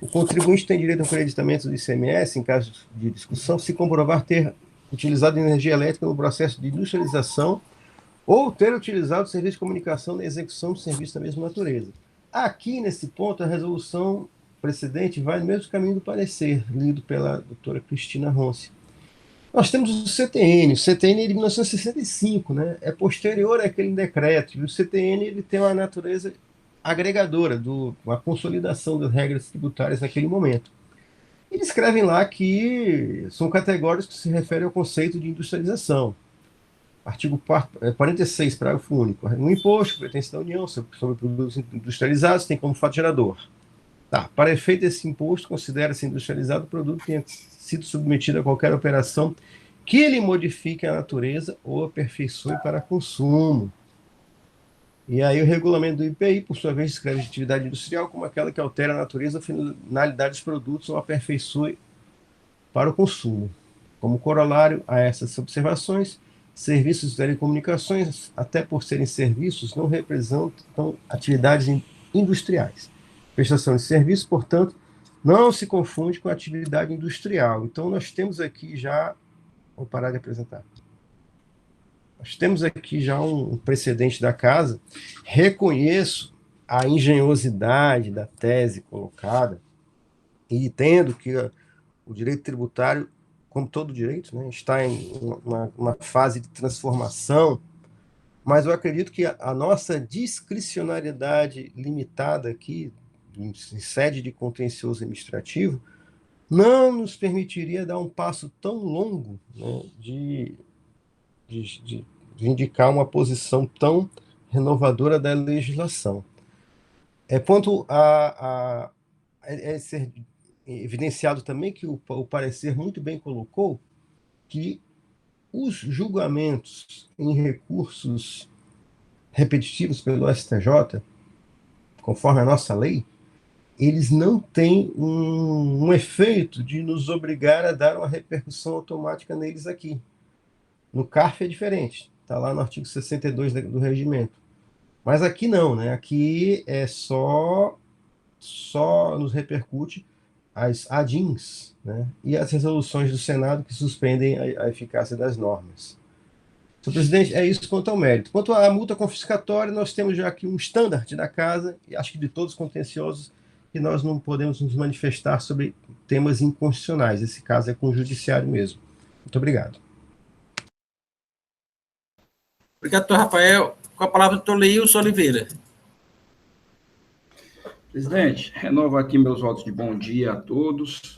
O contribuinte tem direito ao creditamento do ICMS, em caso de discussão, se comprovar ter utilizado energia elétrica no processo de industrialização ou ter utilizado o serviço de comunicação na execução de serviço da mesma natureza. Aqui, nesse ponto, a resolução precedente vai no mesmo caminho do parecer, lido pela doutora Cristina Ronce. Nós temos o CTN. O CTN é de 1965, né? É posterior àquele decreto. E o CTN ele tem uma natureza agregadora, uma consolidação das regras tributárias naquele momento. E escrevem lá que são categórias que se referem ao conceito de industrialização. Artigo 46, parágrafo único. Um imposto que pertence da União sobre produtos industrializados tem como fato gerador. Tá. Para efeito desse imposto, considera-se industrializado o produto que tenha sido submetido a qualquer operação que lhe modifique a natureza ou aperfeiçoe para consumo. E aí o regulamento do IPI, por sua vez, descreve atividade industrial como aquela que altera a natureza ou finalidade dos produtos ou aperfeiçoe para o consumo. Como corolário a essas observações, serviços de telecomunicações, até por serem serviços, não representam atividades industriais. Prestação de serviço, portanto, não se confunde com a atividade industrial. Então, nós temos aqui já... Vou parar de apresentar. Nós temos aqui já um precedente da casa. Reconheço a engenhosidade da tese colocada e entendo que o direito tributário, como todo direito, né, está em uma fase de transformação, mas eu acredito que a nossa discricionariedade limitada aqui, em sede de contencioso administrativo, não nos permitiria dar um passo tão longo, né, de indicar uma posição tão renovadora da legislação. Quanto ser evidenciado também que o parecer muito bem colocou que os julgamentos em recursos repetitivos pelo STJ, conforme a nossa lei, eles não têm um efeito de nos obrigar a dar uma repercussão automática neles aqui. No CARF é diferente, está lá no artigo 62 do regimento. Mas aqui não, né? Aqui é só nos repercute as ADINs, né? E as resoluções do Senado que suspendem a eficácia das normas. Senhor presidente, é isso quanto ao mérito. Quanto à multa confiscatória, nós temos já aqui um standard da casa, e acho que de todos os contenciosos, que nós não podemos nos manifestar sobre temas inconstitucionais. Esse caso é com o judiciário mesmo. Muito obrigado. Obrigado, doutor Rafael. Com a palavra, doutor Leilson Oliveira. Presidente, renovo aqui meus votos de bom dia a todos.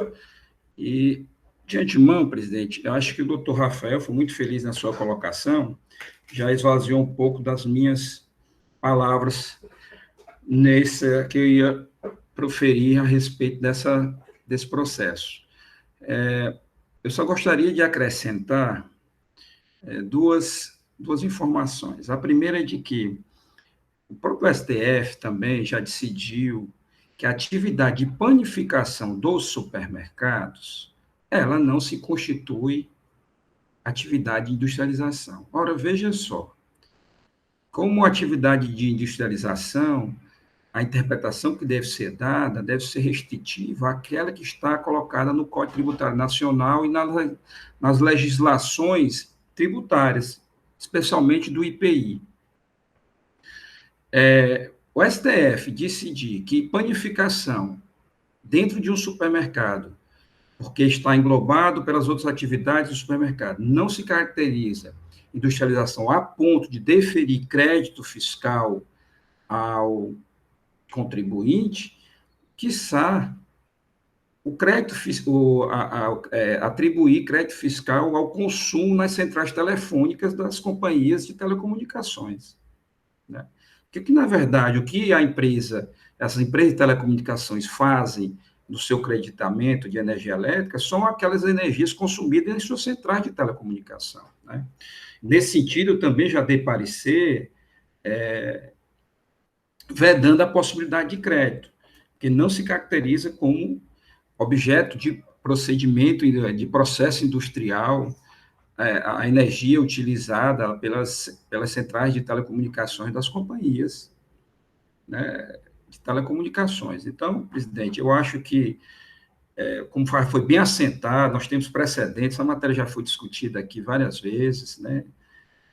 E, de antemão, presidente, eu acho que o doutor Rafael foi muito feliz na sua colocação, já esvaziou um pouco das minhas palavras nessa que eu ia proferir a respeito desse processo. Eu só gostaria de acrescentar duas informações. A primeira é de que o próprio STF também já decidiu que a atividade de panificação dos supermercados, ela não se constitui atividade de industrialização. Ora, veja só, como atividade de industrialização, a interpretação que deve ser dada deve ser restritiva àquela que está colocada no Código Tributário Nacional e nas legislações tributárias, especialmente do IPI. o STF decidir que panificação dentro de um supermercado, porque está englobado pelas outras atividades do supermercado, não se caracteriza industrialização a ponto de deferir crédito fiscal ao contribuinte, quiçá o crédito, atribuir crédito fiscal ao consumo nas centrais telefônicas das companhias de telecomunicações. Né? Porque, na verdade, o que essas empresas de telecomunicações fazem no seu creditamento de energia elétrica são aquelas energias consumidas em suas centrais de telecomunicação. Né? Nesse sentido, eu também já dei parecer vedando a possibilidade de crédito, que não se caracteriza como objeto de procedimento, de processo industrial, a energia utilizada pelas centrais de telecomunicações das companhias, né, de telecomunicações. Então, presidente, eu acho que, como foi bem assentado, nós temos precedentes, a matéria já foi discutida aqui várias vezes, né,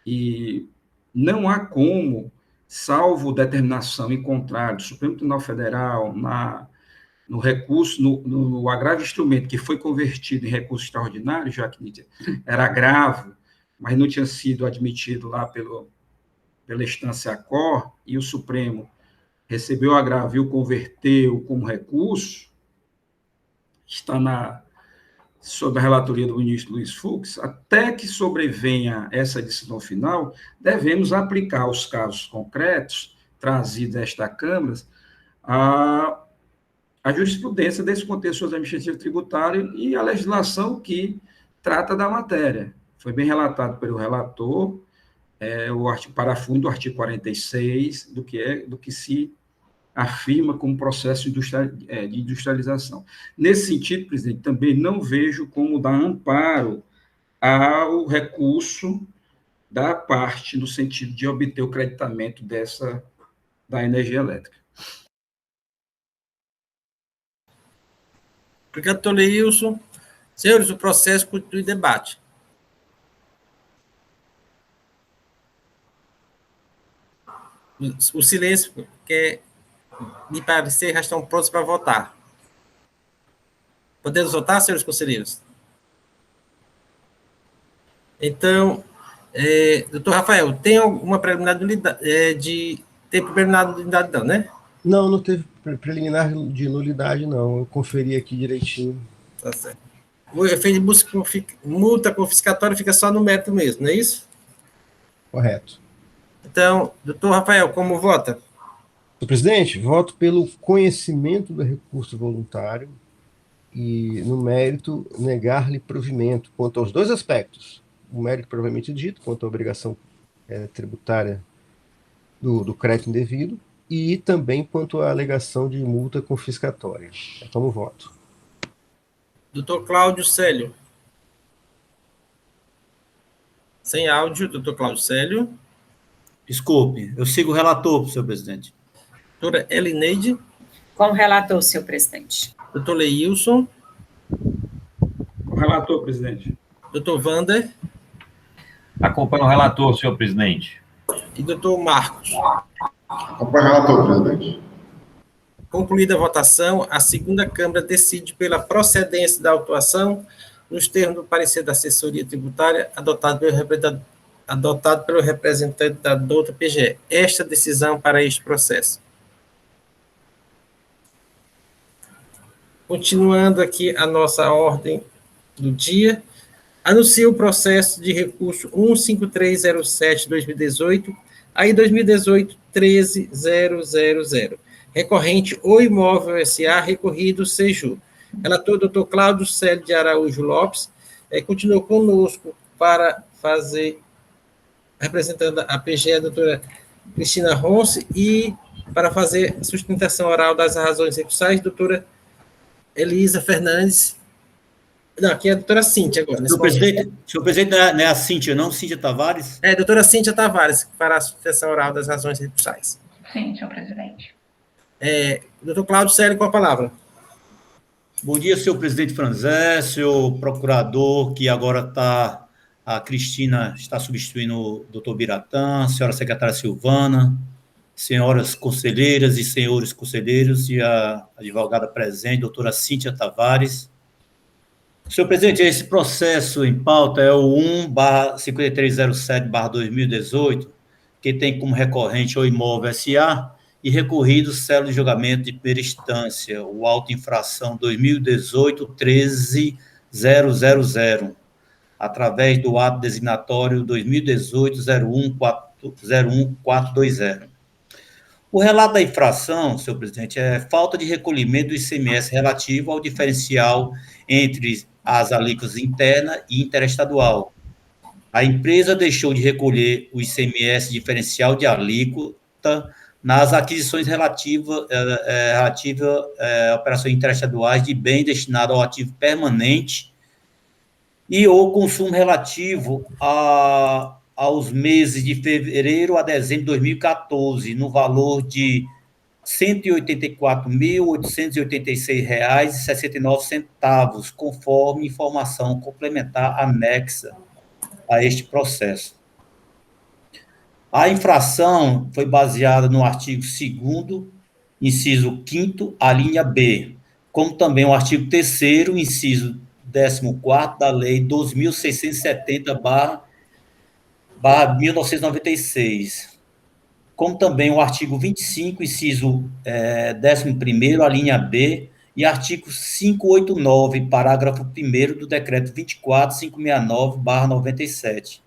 e não há como, salvo determinação em contrário do Supremo Tribunal Federal, no recurso, no agravo instrumento que foi convertido em recurso extraordinário, já que era agravo, mas não tinha sido admitido lá pela instância ACOR, e o Supremo recebeu o agravo e o converteu como recurso, está sob a relatoria do ministro Luiz Fux, até que sobrevenha essa decisão final, devemos aplicar os casos concretos trazidos a esta Câmara a jurisprudência desse contexto administrativo tributário e a legislação que trata da matéria. Foi bem relatado pelo relator, o parafundo do artigo 46, do que se afirma como processo de industrialização. Nesse sentido, presidente, também não vejo como dar amparo ao recurso da parte no sentido de obter o creditamento da energia elétrica. Obrigado, doutor Leilson. Senhores, o processo constitui debate. O silêncio, que me parecer, já estão prontos para votar. Podemos votar, senhores conselheiros? Então, doutor Rafael, tem alguma preliminar de tempo preliminar de nulidade, não, né? Não, não teve preliminar de nulidade, não. Eu conferi aqui direitinho. Tá certo. O efeito de multa confiscatória fica só no mérito mesmo, não é isso? Correto. Então, doutor Rafael, como vota? Senhor presidente, voto pelo conhecimento do recurso voluntário e, no mérito, negar-lhe provimento quanto aos dois aspectos. O mérito provavelmente dito, quanto à obrigação tributária do crédito indevido, e também quanto à alegação de multa confiscatória. Como voto. Doutor Cláudio Célio. Sem áudio, doutor Cláudio Célio. Desculpe, eu sigo o relator, senhor presidente. Doutora Elineide. Com o relator, senhor presidente. Doutor Leilson. Com o relator, presidente. Doutor Wander. Acompanho o relator, senhor presidente. E doutor Marcos. Acompanho o relator, presidente. Concluída a votação, a segunda Câmara decide pela procedência da autuação nos termos do parecer da assessoria tributária adotado pelo representante da douta PGE. Esta decisão para este processo. Continuando aqui a nossa ordem do dia, anuncio o processo de recurso 15307-2018, aí 2018-13000. Recorrente O Imóvel S.A., recorrido Seju. Relator, doutor Cláudio Célio de Araújo Lopes, continuou conosco para fazer, representando a PGE, a doutora Cristina Ronce, e para fazer sustentação oral das razões recursais, doutora Elisa Fernandes. Não, aqui é a doutora Cíntia agora. Senhor presidente, não é a Cíntia, não? Cíntia Tavares? É, doutora Cíntia Tavares, que fará a sustentação oral das razões recursais. Sim, senhor presidente. Doutor Cláudio Célio, com a palavra. Bom dia, senhor presidente Franzé, senhor procurador, que agora está, a Cristina está substituindo o doutor Biratã, a senhora secretária Silvana, senhoras conselheiras e senhores conselheiros e a advogada presente, doutora Cíntia Tavares. Senhor presidente, esse processo em pauta é o 1/5307/2018, que tem como recorrente o Imóvel S.A. e recorrido célula de julgamento de primeira instância, o auto infração 2018-13000, através do ato designatório 2018-01420. O relato da infração, senhor presidente, é falta de recolhimento do ICMS relativo ao diferencial entre as alíquotas interna e interestadual. A empresa deixou de recolher o ICMS diferencial de alíquota nas aquisições relativas a operações interestaduais de bem destinado ao ativo permanente e ou consumo relativo aos meses de fevereiro a dezembro de 2014, no valor de R$ 184.886,69, conforme informação complementar anexa a este processo. A infração foi baseada no artigo 2º, inciso 5º, a linha B, como também o artigo 3º, inciso 14º da Lei 12.670/1996, como também o artigo 25, inciso 11º, a linha B, e artigo 589, parágrafo 1º do Decreto 24.569/97.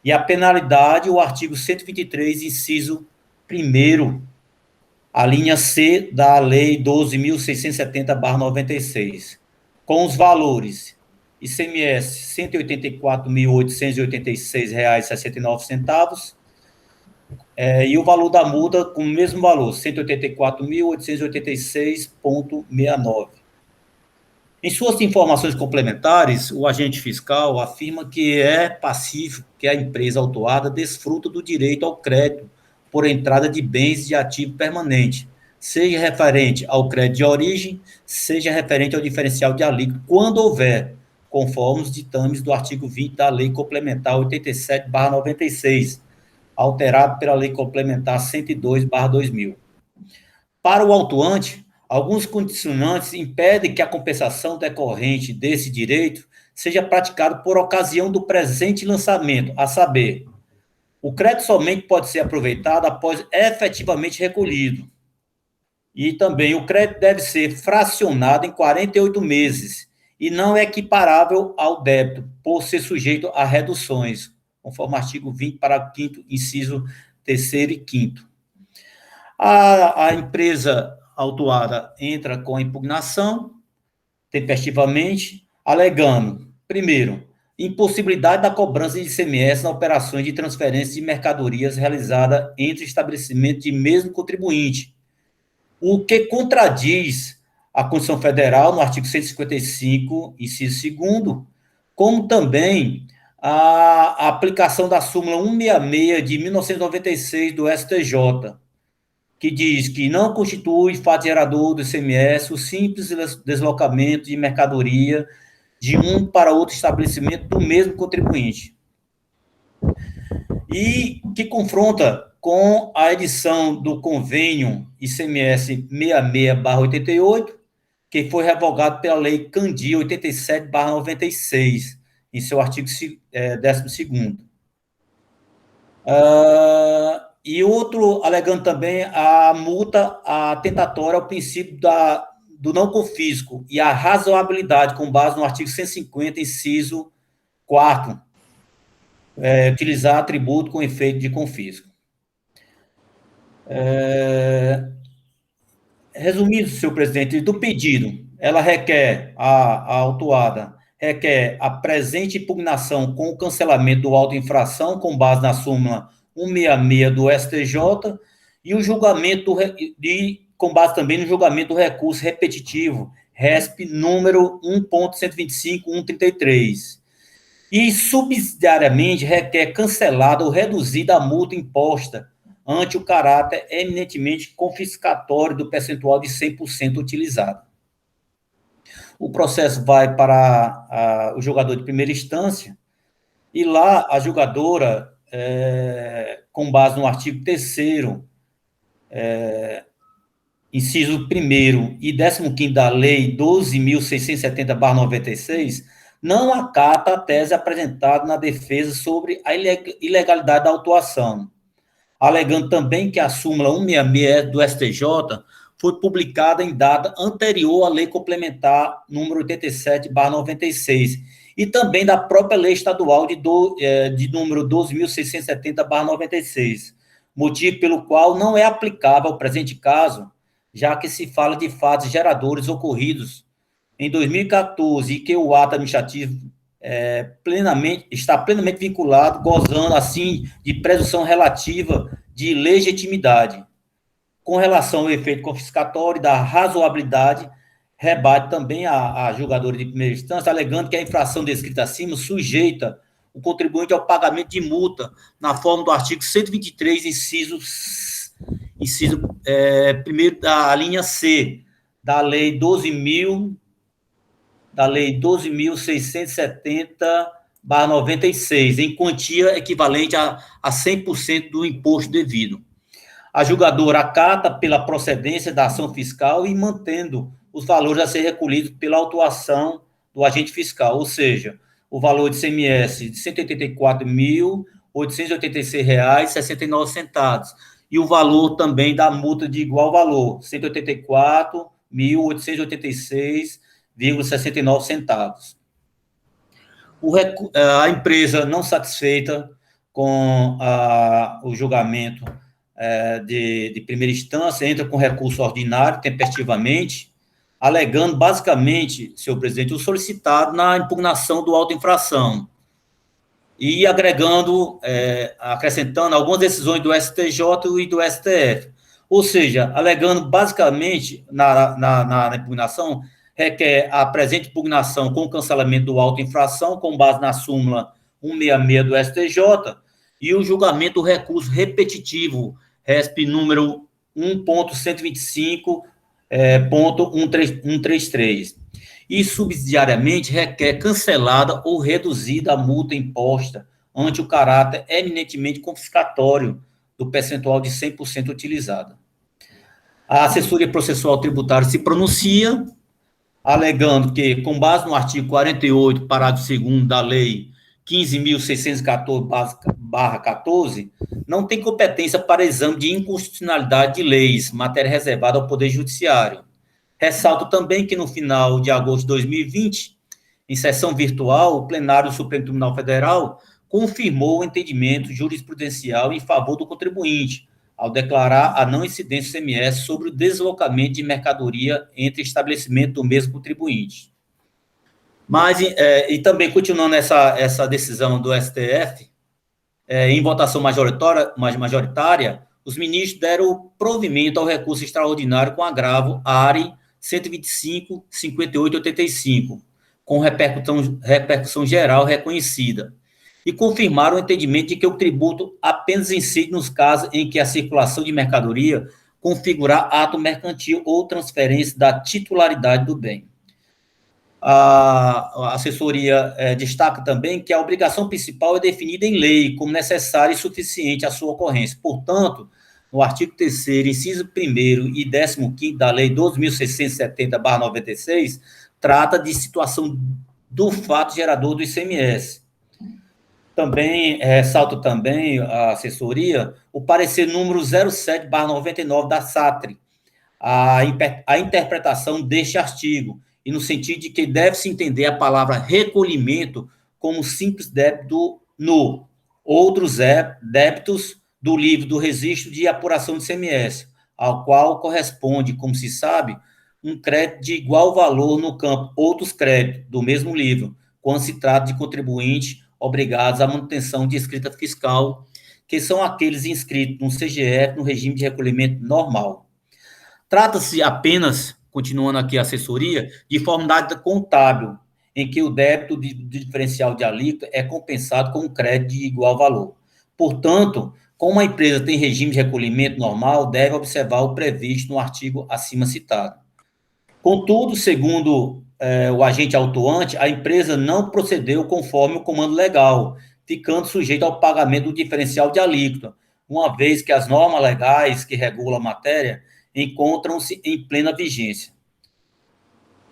E a penalidade, o artigo 123, inciso 1º, a linha C da Lei 12.670/96, com os valores ICMS R$ 184.886,69, e o valor da multa com o mesmo valor, R$ 184.886,69. Em suas informações complementares, o agente fiscal afirma que é pacífico que a empresa autuada desfruta do direito ao crédito por entrada de bens de ativo permanente, seja referente ao crédito de origem, seja referente ao diferencial de alíquota, quando houver, conforme os ditames do artigo 20 da Lei Complementar 87/96, alterado pela Lei Complementar 102/2000. Para o autuante, alguns condicionantes impedem que a compensação decorrente desse direito seja praticada por ocasião do presente lançamento, a saber, o crédito somente pode ser aproveitado após efetivamente recolhido. E também o crédito deve ser fracionado em 48 meses e não é equiparável ao débito, por ser sujeito a reduções, conforme o artigo 20, parágrafo 5º, inciso 3º e 5º. A empresa autuada entra com a impugnação, tempestivamente, alegando, primeiro, impossibilidade da cobrança de ICMS nas operações de transferência de mercadorias realizada entre estabelecimentos de mesmo contribuinte, o que contradiz a Constituição Federal, no artigo 155, inciso 2º, como também a aplicação da súmula 166 de 1996 do STJ, que diz que não constitui fato gerador do ICMS o simples deslocamento de mercadoria de um para outro estabelecimento do mesmo contribuinte. E que confronta com a edição do convênio ICMS 66/88, que foi revogado pela Lei Candia 87/96, em seu artigo 12º. E outro, alegando também a multa atentatória ao princípio do não confisco e a razoabilidade, com base no artigo 150, inciso 4º, utilizar atributo com efeito de confisco. Resumindo, senhor presidente, do pedido, ela requer, a autuada, requer a presente impugnação com o cancelamento do auto infração, com base na súmula 166 do STJ, e o julgamento, com base também no julgamento do recurso repetitivo, RESP número 1.125.133. E, subsidiariamente, requer cancelada ou reduzida a multa imposta ante o caráter eminentemente confiscatório do percentual de 100% utilizado. O processo vai para o julgador de primeira instância, e lá a julgadora, com base no artigo 3º inciso 1º e 15º da Lei 12.670/96, não acata a tese apresentada na defesa sobre a ilegalidade da autuação, alegando também que a súmula 166 do STJ foi publicada em data anterior à Lei Complementar número 87/96, e também da própria Lei Estadual de número 12.670/96, motivo pelo qual não é aplicável ao presente caso, já que se fala de fatos geradores ocorridos em 2014 e que o ato administrativo está plenamente vinculado, gozando, assim, de presunção relativa de legitimidade. Com relação ao efeito confiscatório da razoabilidade, rebate também a julgadora de primeira instância, alegando que a infração descrita acima sujeita o contribuinte ao pagamento de multa na forma do artigo 123, inciso 1º da linha C, da Lei 12.670/96, em quantia equivalente a 100% do imposto devido. A julgadora acata pela procedência da ação fiscal e mantendo os valores a ser recolhidos pela autuação do agente fiscal, ou seja, o valor de ICMS de R$ 184.886,69, e o valor também da multa de igual valor, R$ 184.886,69. A empresa, não satisfeita com o julgamento de primeira instância, entra com recurso ordinário, tempestivamente, alegando, basicamente, senhor presidente, o solicitado na impugnação do auto infração, e acrescentando algumas decisões do STJ e do STF. Ou seja, alegando, basicamente, na impugnação, requer a presente impugnação com cancelamento do auto infração, com base na súmula 166 do STJ, e o julgamento do recurso repetitivo, RESP número 1.125.133. E, subsidiariamente, requer cancelada ou reduzida a multa imposta ante o caráter eminentemente confiscatório do percentual de 100% utilizada. A assessoria processual tributária se pronuncia, alegando que, com base no artigo 48, parágrafo 2º da Lei 15.614/14, não tem competência para exame de inconstitucionalidade de leis, matéria reservada ao Poder Judiciário. Ressalto também que, no final de agosto de 2020, em sessão virtual, o plenário do Supremo Tribunal Federal confirmou o entendimento jurisprudencial em favor do contribuinte, ao declarar a não incidência do ICMS sobre o deslocamento de mercadoria entre estabelecimento do mesmo contribuinte. Mas, e também, continuando essa decisão do STF, em votação majoritária, os ministros deram provimento ao recurso extraordinário com agravo ARE 125.5885, com repercussão geral reconhecida, e confirmaram o entendimento de que o tributo apenas incide nos casos em que a circulação de mercadoria configurar ato mercantil ou transferência da titularidade do bem. A assessoria destaca também que a obrigação principal é definida em lei como necessária e suficiente à sua ocorrência. Portanto, no artigo 3º, inciso 1º e 15º da Lei 12.670/96, trata de situação do fato gerador do ICMS. Também, ressalto também a assessoria, o parecer número 07/99 da SATRE, a interpretação deste artigo, e no sentido de que deve-se entender a palavra recolhimento como simples débito no outros débitos do livro do registro de apuração de ICMS, ao qual corresponde, como se sabe, um crédito de igual valor no campo outros créditos do mesmo livro, quando se trata de contribuintes obrigados à manutenção de escrita fiscal, que são aqueles inscritos no CGF no regime de recolhimento normal. Trata-se apenas, continuando aqui a assessoria, de formalidade contábil, em que o débito de diferencial de alíquota é compensado com um crédito de igual valor. Portanto, como a empresa tem regime de recolhimento normal, deve observar o previsto no artigo acima citado. Contudo, segundo o agente autuante, a empresa não procedeu conforme o comando legal, ficando sujeita ao pagamento do diferencial de alíquota, uma vez que as normas legais que regulam a matéria encontram-se em plena vigência.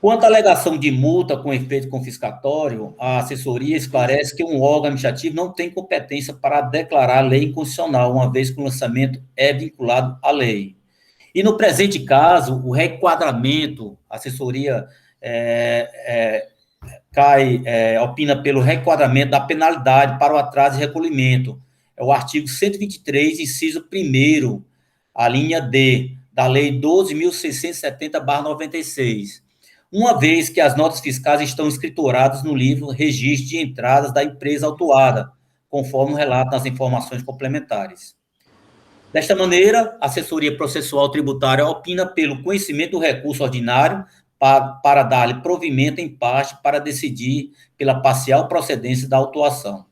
Quanto à alegação de multa com efeito confiscatório, a assessoria esclarece que um órgão administrativo não tem competência para declarar lei inconstitucional, uma vez que o lançamento é vinculado à lei. E no presente caso, o requadramento, a assessoria opina pelo requadramento da penalidade para o atraso de recolhimento. É o artigo 123, inciso 1º, a linha D, da Lei 12.670/96, uma vez que as notas fiscais estão escrituradas no livro Registro de Entradas da empresa autuada, conforme o relato nas informações complementares. Desta maneira, a assessoria processual tributária opina pelo conhecimento do recurso ordinário para dar-lhe provimento em parte para decidir pela parcial procedência da autuação.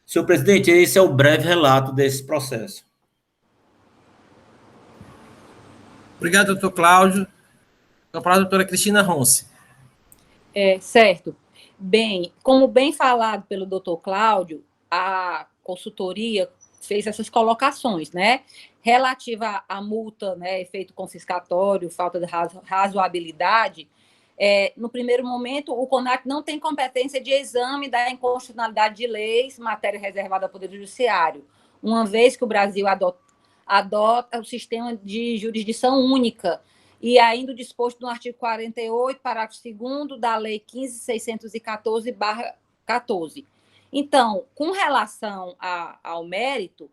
Senhor presidente, esse é o breve relato desse processo. Obrigado, doutor Cláudio. A palavra a doutora Cristina Ronce. Certo. Bem, como bem falado pelo doutor Cláudio, a consultoria fez essas colocações, né? Relativa à multa, né, efeito confiscatório, falta de razoabilidade, no primeiro momento, o CONAC não tem competência de exame da inconstitucionalidade de leis, matéria reservada ao Poder Judiciário, uma vez que o Brasil adota o sistema de jurisdição única, e ainda o disposto no artigo 48, parágrafo 2º da Lei 15.614/14. Então, com relação ao mérito,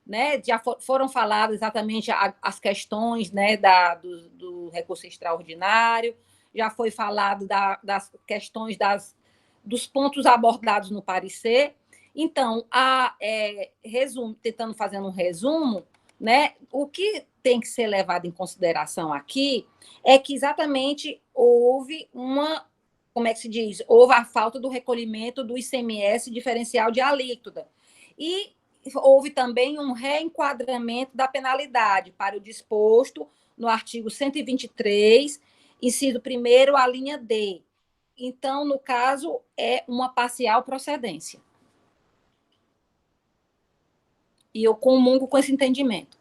né, já foram faladas exatamente as questões, né, do recurso extraordinário, já foi falado das questões dos pontos abordados no parecer. Então, fazendo um resumo, né, o que tem que ser levado em consideração aqui é que exatamente houve houve a falta do recolhimento do ICMS diferencial de alíquota. E houve também um reenquadramento da penalidade para o disposto no artigo 123, inciso 1º, a linha D. Então, no caso, é uma parcial procedência. E eu comungo com esse entendimento.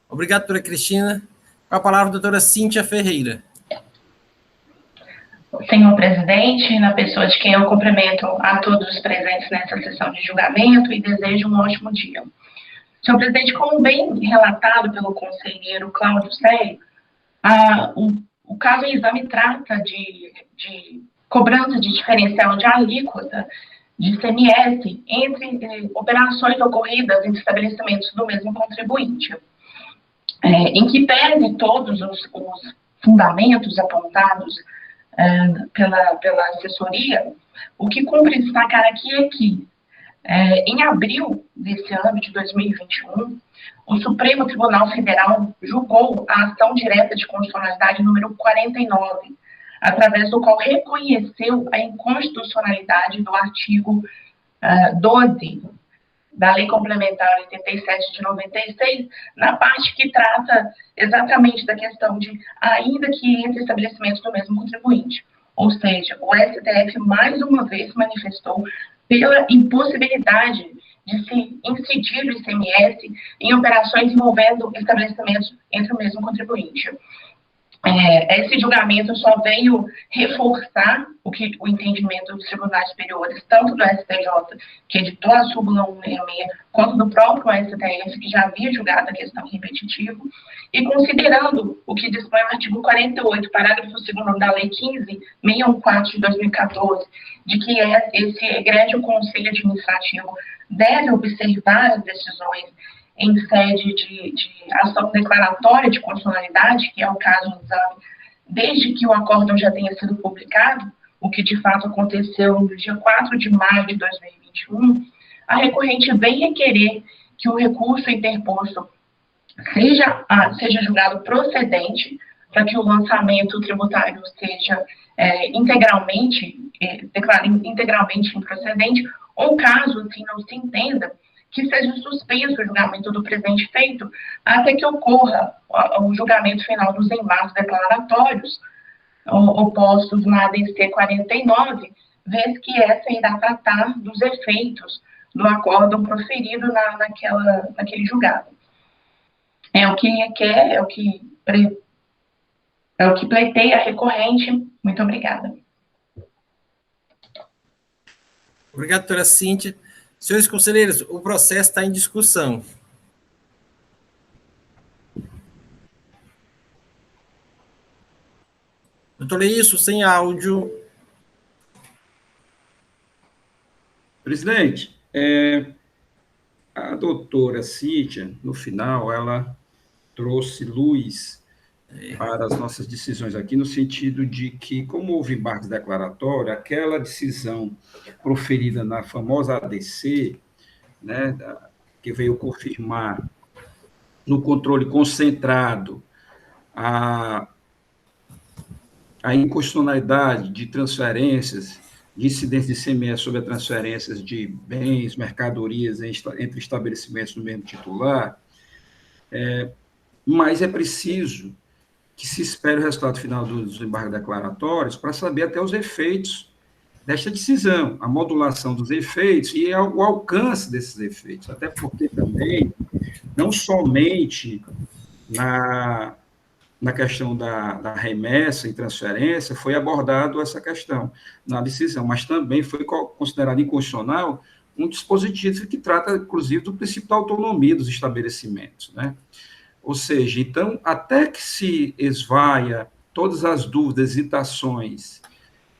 Obrigado, doutora Cristina. Com a palavra, a doutora Cíntia Ferreira. Senhor presidente, na pessoa de quem eu cumprimento a todos os presentes nessa sessão de julgamento e desejo um ótimo dia. Senhor presidente, como bem relatado pelo conselheiro Cláudio Célio, o caso em exame trata de cobrança de diferencial de alíquota de ICMS entre operações ocorridas em estabelecimentos do mesmo contribuinte, em que pese todos os fundamentos apontados pela assessoria, o que cumpre destacar aqui é que, em abril desse ano de 2021, o Supremo Tribunal Federal julgou a ação direta de constitucionalidade número 49, através do qual reconheceu a inconstitucionalidade do artigo 12 da Lei Complementar 87 de 96, na parte que trata exatamente da questão de, ainda que entre estabelecimentos do mesmo contribuinte. Ou seja, o STF mais uma vez manifestou pela impossibilidade de se incidir o ICMS em operações envolvendo estabelecimentos entre o mesmo contribuinte. Esse julgamento só veio reforçar o entendimento dos tribunais superiores, tanto do STJ, que editou a súmula 166, quanto do próprio STF, que já havia julgado a questão repetitiva, e considerando o que dispõe o artigo 48, parágrafo 2º da Lei 15.614 de 2014, de que esse egrégio Conselho Administrativo deve observar as decisões em sede de ação declaratória de constitucionalidade, que é o caso do exame, desde que o acórdão já tenha sido publicado, o que de fato aconteceu no dia 4 de maio de 2021, a recorrente vem requerer que o recurso interposto seja julgado procedente, para que o lançamento tributário seja integralmente improcedente, ou caso assim não se entenda, que seja suspenso o julgamento do presente feito até que ocorra o julgamento final dos embargos declaratórios opostos na ADC 49, vez que essa irá tratar dos efeitos do acórdão proferido naquele julgado. É o que requer, é o que pleiteia a recorrente. Muito obrigada. Obrigado, doutora Cíntia. Senhores conselheiros, o processo está em discussão. Doutor Leísio, sem áudio. Presidente, a doutora Cíntia, no final, ela trouxe luz para as nossas decisões aqui, no sentido de que, como houve embargos declaratórios, aquela decisão proferida na famosa ADC, né, que veio confirmar no controle concentrado a inconstitucionalidade de transferências, de incidência de ICMS sobre as transferências de bens, mercadorias entre estabelecimentos do mesmo titular, mas é preciso que se espere o resultado final dos embargos declaratórios para saber até os efeitos desta decisão, a modulação dos efeitos e o alcance desses efeitos, até porque também, não somente na questão da remessa e transferência, foi abordado essa questão na decisão, mas também foi considerado inconstitucional um dispositivo que trata, inclusive, do princípio da autonomia dos estabelecimentos, né? Ou seja, então, até que se esvaia todas as dúvidas, hesitações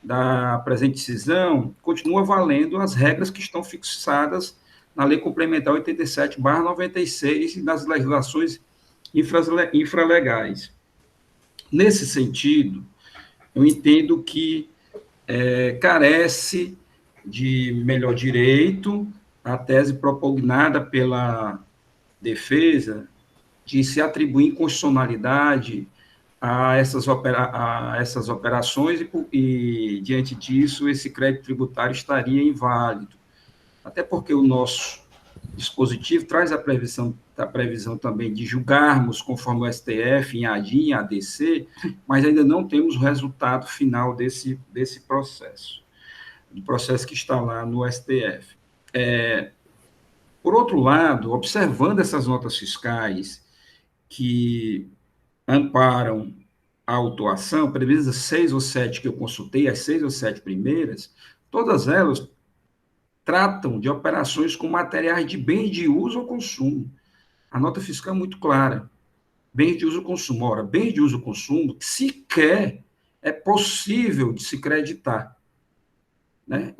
da presente decisão, continua valendo as regras que estão fixadas na Lei Complementar 87/96 e nas legislações infralegais. Nesse sentido, eu entendo que carece de melhor direito a tese propugnada pela defesa de se atribuir inconstitucionalidade a essas operações e, diante disso, esse crédito tributário estaria inválido. Até porque o nosso dispositivo traz a previsão também de julgarmos conforme o STF, em ADIM, em ADC, mas ainda não temos o resultado final desse processo, do processo que está lá no STF. Por outro lado, observando essas notas fiscais que amparam a autuação, previstas 6 ou 7 que eu consultei, as 6 ou 7 primeiras, todas elas tratam de operações com materiais de bens de uso ou consumo. A nota fiscal é muito clara. Bens de uso ou consumo. Ora, bens de uso ou consumo sequer é possível de se creditar, né?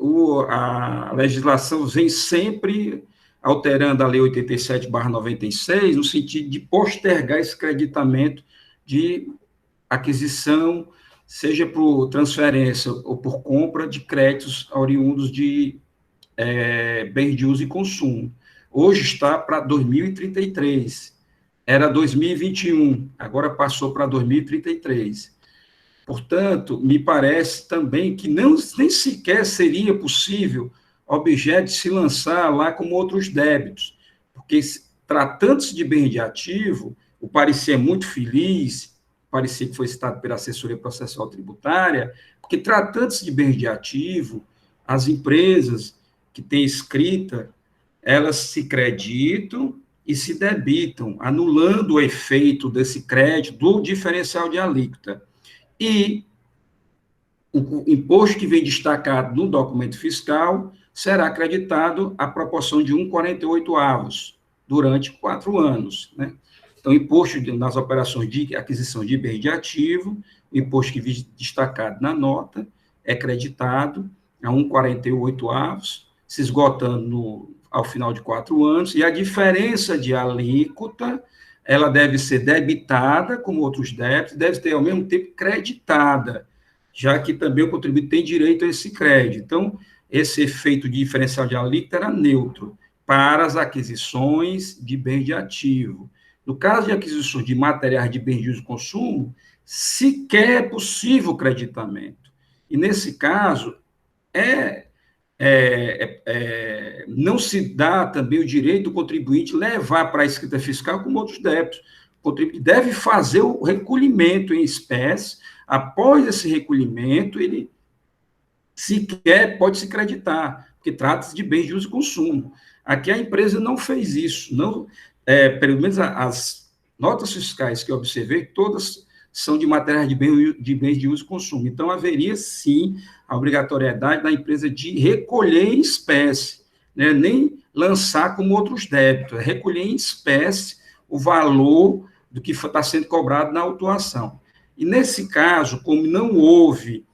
A legislação vem sempre alterando a Lei 87/96, no sentido de postergar esse creditamento de aquisição, seja por transferência ou por compra de créditos oriundos de bens de uso e consumo. Hoje está para 2033, era 2021, agora passou para 2033. Portanto, me parece também que nem sequer seria possível objeto de se lançar lá como outros débitos, porque tratando-se de bem de ativo, o parecer é muito feliz, o parecer que foi citado pela assessoria processual tributária, porque tratando-se de bem de ativo, as empresas que têm escrita, elas se creditam e se debitam, anulando o efeito desse crédito do diferencial de alíquota. E o imposto que vem destacado no documento fiscal será acreditado à proporção de 1,48 durante 4 anos, né? Então, imposto nas operações de aquisição de bem de ativo, o imposto que vem destacado na nota é creditado a 1,48, se esgotando ao final de 4 anos, e a diferença de alíquota, ela deve ser debitada, como outros débitos, deve ter, ao mesmo tempo, creditada, já que também o contribuinte tem direito a esse crédito. Então, esse efeito de diferencial de alíquota era neutro para as aquisições de bens de ativo. No caso de aquisições de materiais de bens de uso e consumo, sequer é possível o creditamento. E, nesse caso, não se dá também o direito do contribuinte levar para a escrita fiscal como outros débitos. O contribuinte deve fazer o recolhimento em espécie. Após esse recolhimento, ele sequer pode se creditar, porque trata-se de bens de uso e consumo. Aqui a empresa não fez isso, não, pelo menos as notas fiscais que eu observei, todas são de matérias de bens de uso e consumo. Então, haveria, sim, a obrigatoriedade da empresa de recolher em espécie, né? Nem lançar como outros débitos, é recolher em espécie o valor do que está sendo cobrado na autuação. E, nesse caso, como não houve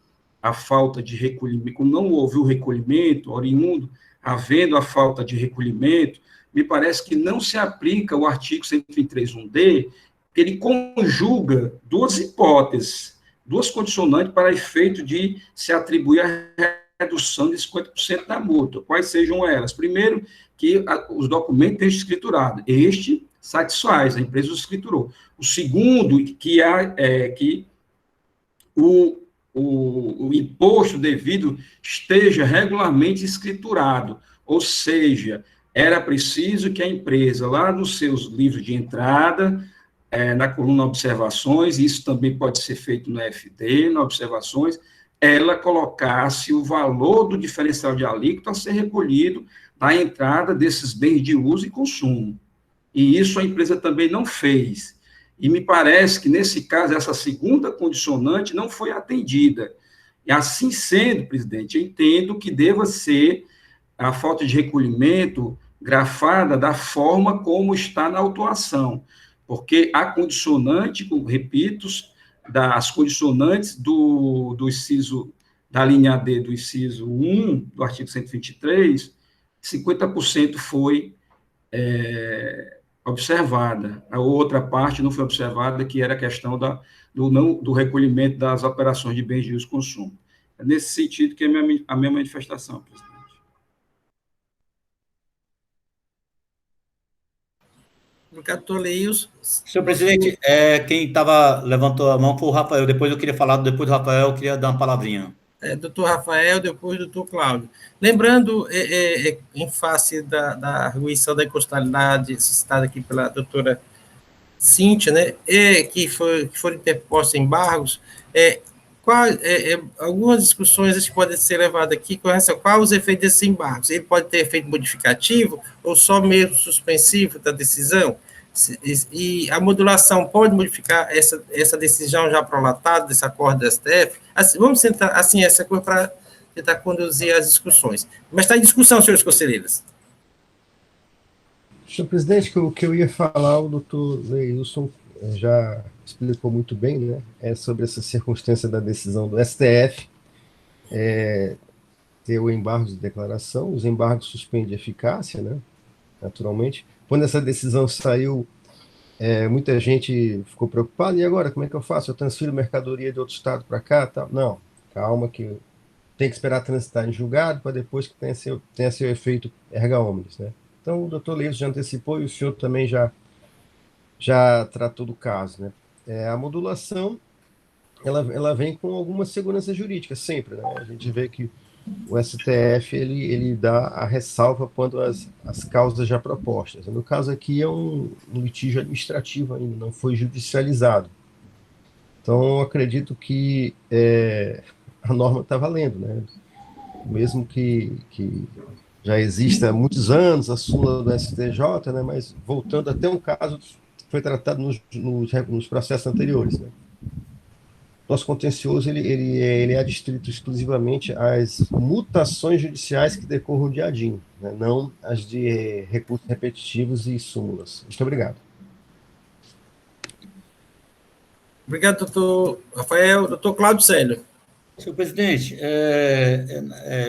a falta de recolhimento, como não houve o recolhimento oriundo, havendo a falta de recolhimento, me parece que não se aplica o artigo 123.1d, que ele conjuga duas hipóteses, duas condicionantes para efeito de se atribuir a redução de 50% da multa. Quais sejam elas? Primeiro, que os documentos estejam escriturados. Este satisfaz, a empresa os escriturou. O segundo, que o imposto devido esteja regularmente escriturado, ou seja, era preciso que a empresa, lá nos seus livros de entrada, na coluna observações, isso também pode ser feito no FD, na observações, ela colocasse o valor do diferencial de alíquota a ser recolhido da entrada desses bens de uso e consumo. E isso a empresa também não fez. E me parece que, nesse caso, essa segunda condicionante não foi atendida. E assim sendo, presidente, eu entendo que deva ser a falta de recolhimento grafada da forma como está na autuação, porque a condicionante, repito, das condicionantes do inciso, da linha D do inciso 1 do artigo 123, 50% foi observada. A outra parte não foi observada, que era a questão do recolhimento das operações de bens de uso e consumo. É nesse sentido que é a minha manifestação, presidente. Obrigado, doutor Leils. Senhor presidente, quem levantou a mão foi o Rafael. Depois eu queria falar, depois do Rafael, eu queria dar uma palavrinha. Doutor Rafael, depois doutor Cláudio. Lembrando, em face da arguição da inconstitucionalidade citada aqui pela doutora Cíntia, né, que foram interpostos embargos, algumas discussões que podem ser levadas aqui com relação a quais os efeitos desses embargos. Ele pode ter efeito modificativo ou só mesmo suspensivo da decisão? E a modulação pode modificar essa decisão já prolatada, desse acordo do STF? Assim, vamos tentar, assim, essa coisa para tentar conduzir as discussões. Mas está em discussão, senhores conselheiros. Senhor presidente, o que eu ia falar, o doutor Leilson já explicou muito bem, né? Sobre essa circunstância da decisão do STF, ter o embargo de declaração, os embargos suspendem eficácia, né? Naturalmente. Quando essa decisão saiu, muita gente ficou preocupada, e agora, como é que eu faço? Eu transfiro mercadoria de outro estado para cá? Tá? Não, calma, que tem que esperar transitar em julgado para depois que tenha seu efeito erga omnes, né? Então, o doutor Leilson já antecipou e o senhor também já tratou do caso, né? A modulação, ela vem com alguma segurança jurídica, sempre, né? A gente vê que o STF, ele dá a ressalva quando as causas já propostas. No caso aqui é um litígio administrativo ainda, não foi judicializado. Então, eu acredito que a norma está valendo, né? Mesmo que já exista há muitos anos a súmula do STJ, né? Mas voltando até um caso que foi tratado nos processos anteriores, né? Nosso contencioso ele é adstrito exclusivamente às mutações judiciais que decorram de ADIM, né? Não as de recursos repetitivos e súmulas. Muito obrigado. Obrigado, doutor Rafael. Doutor Cláudio Célio. Senhor presidente,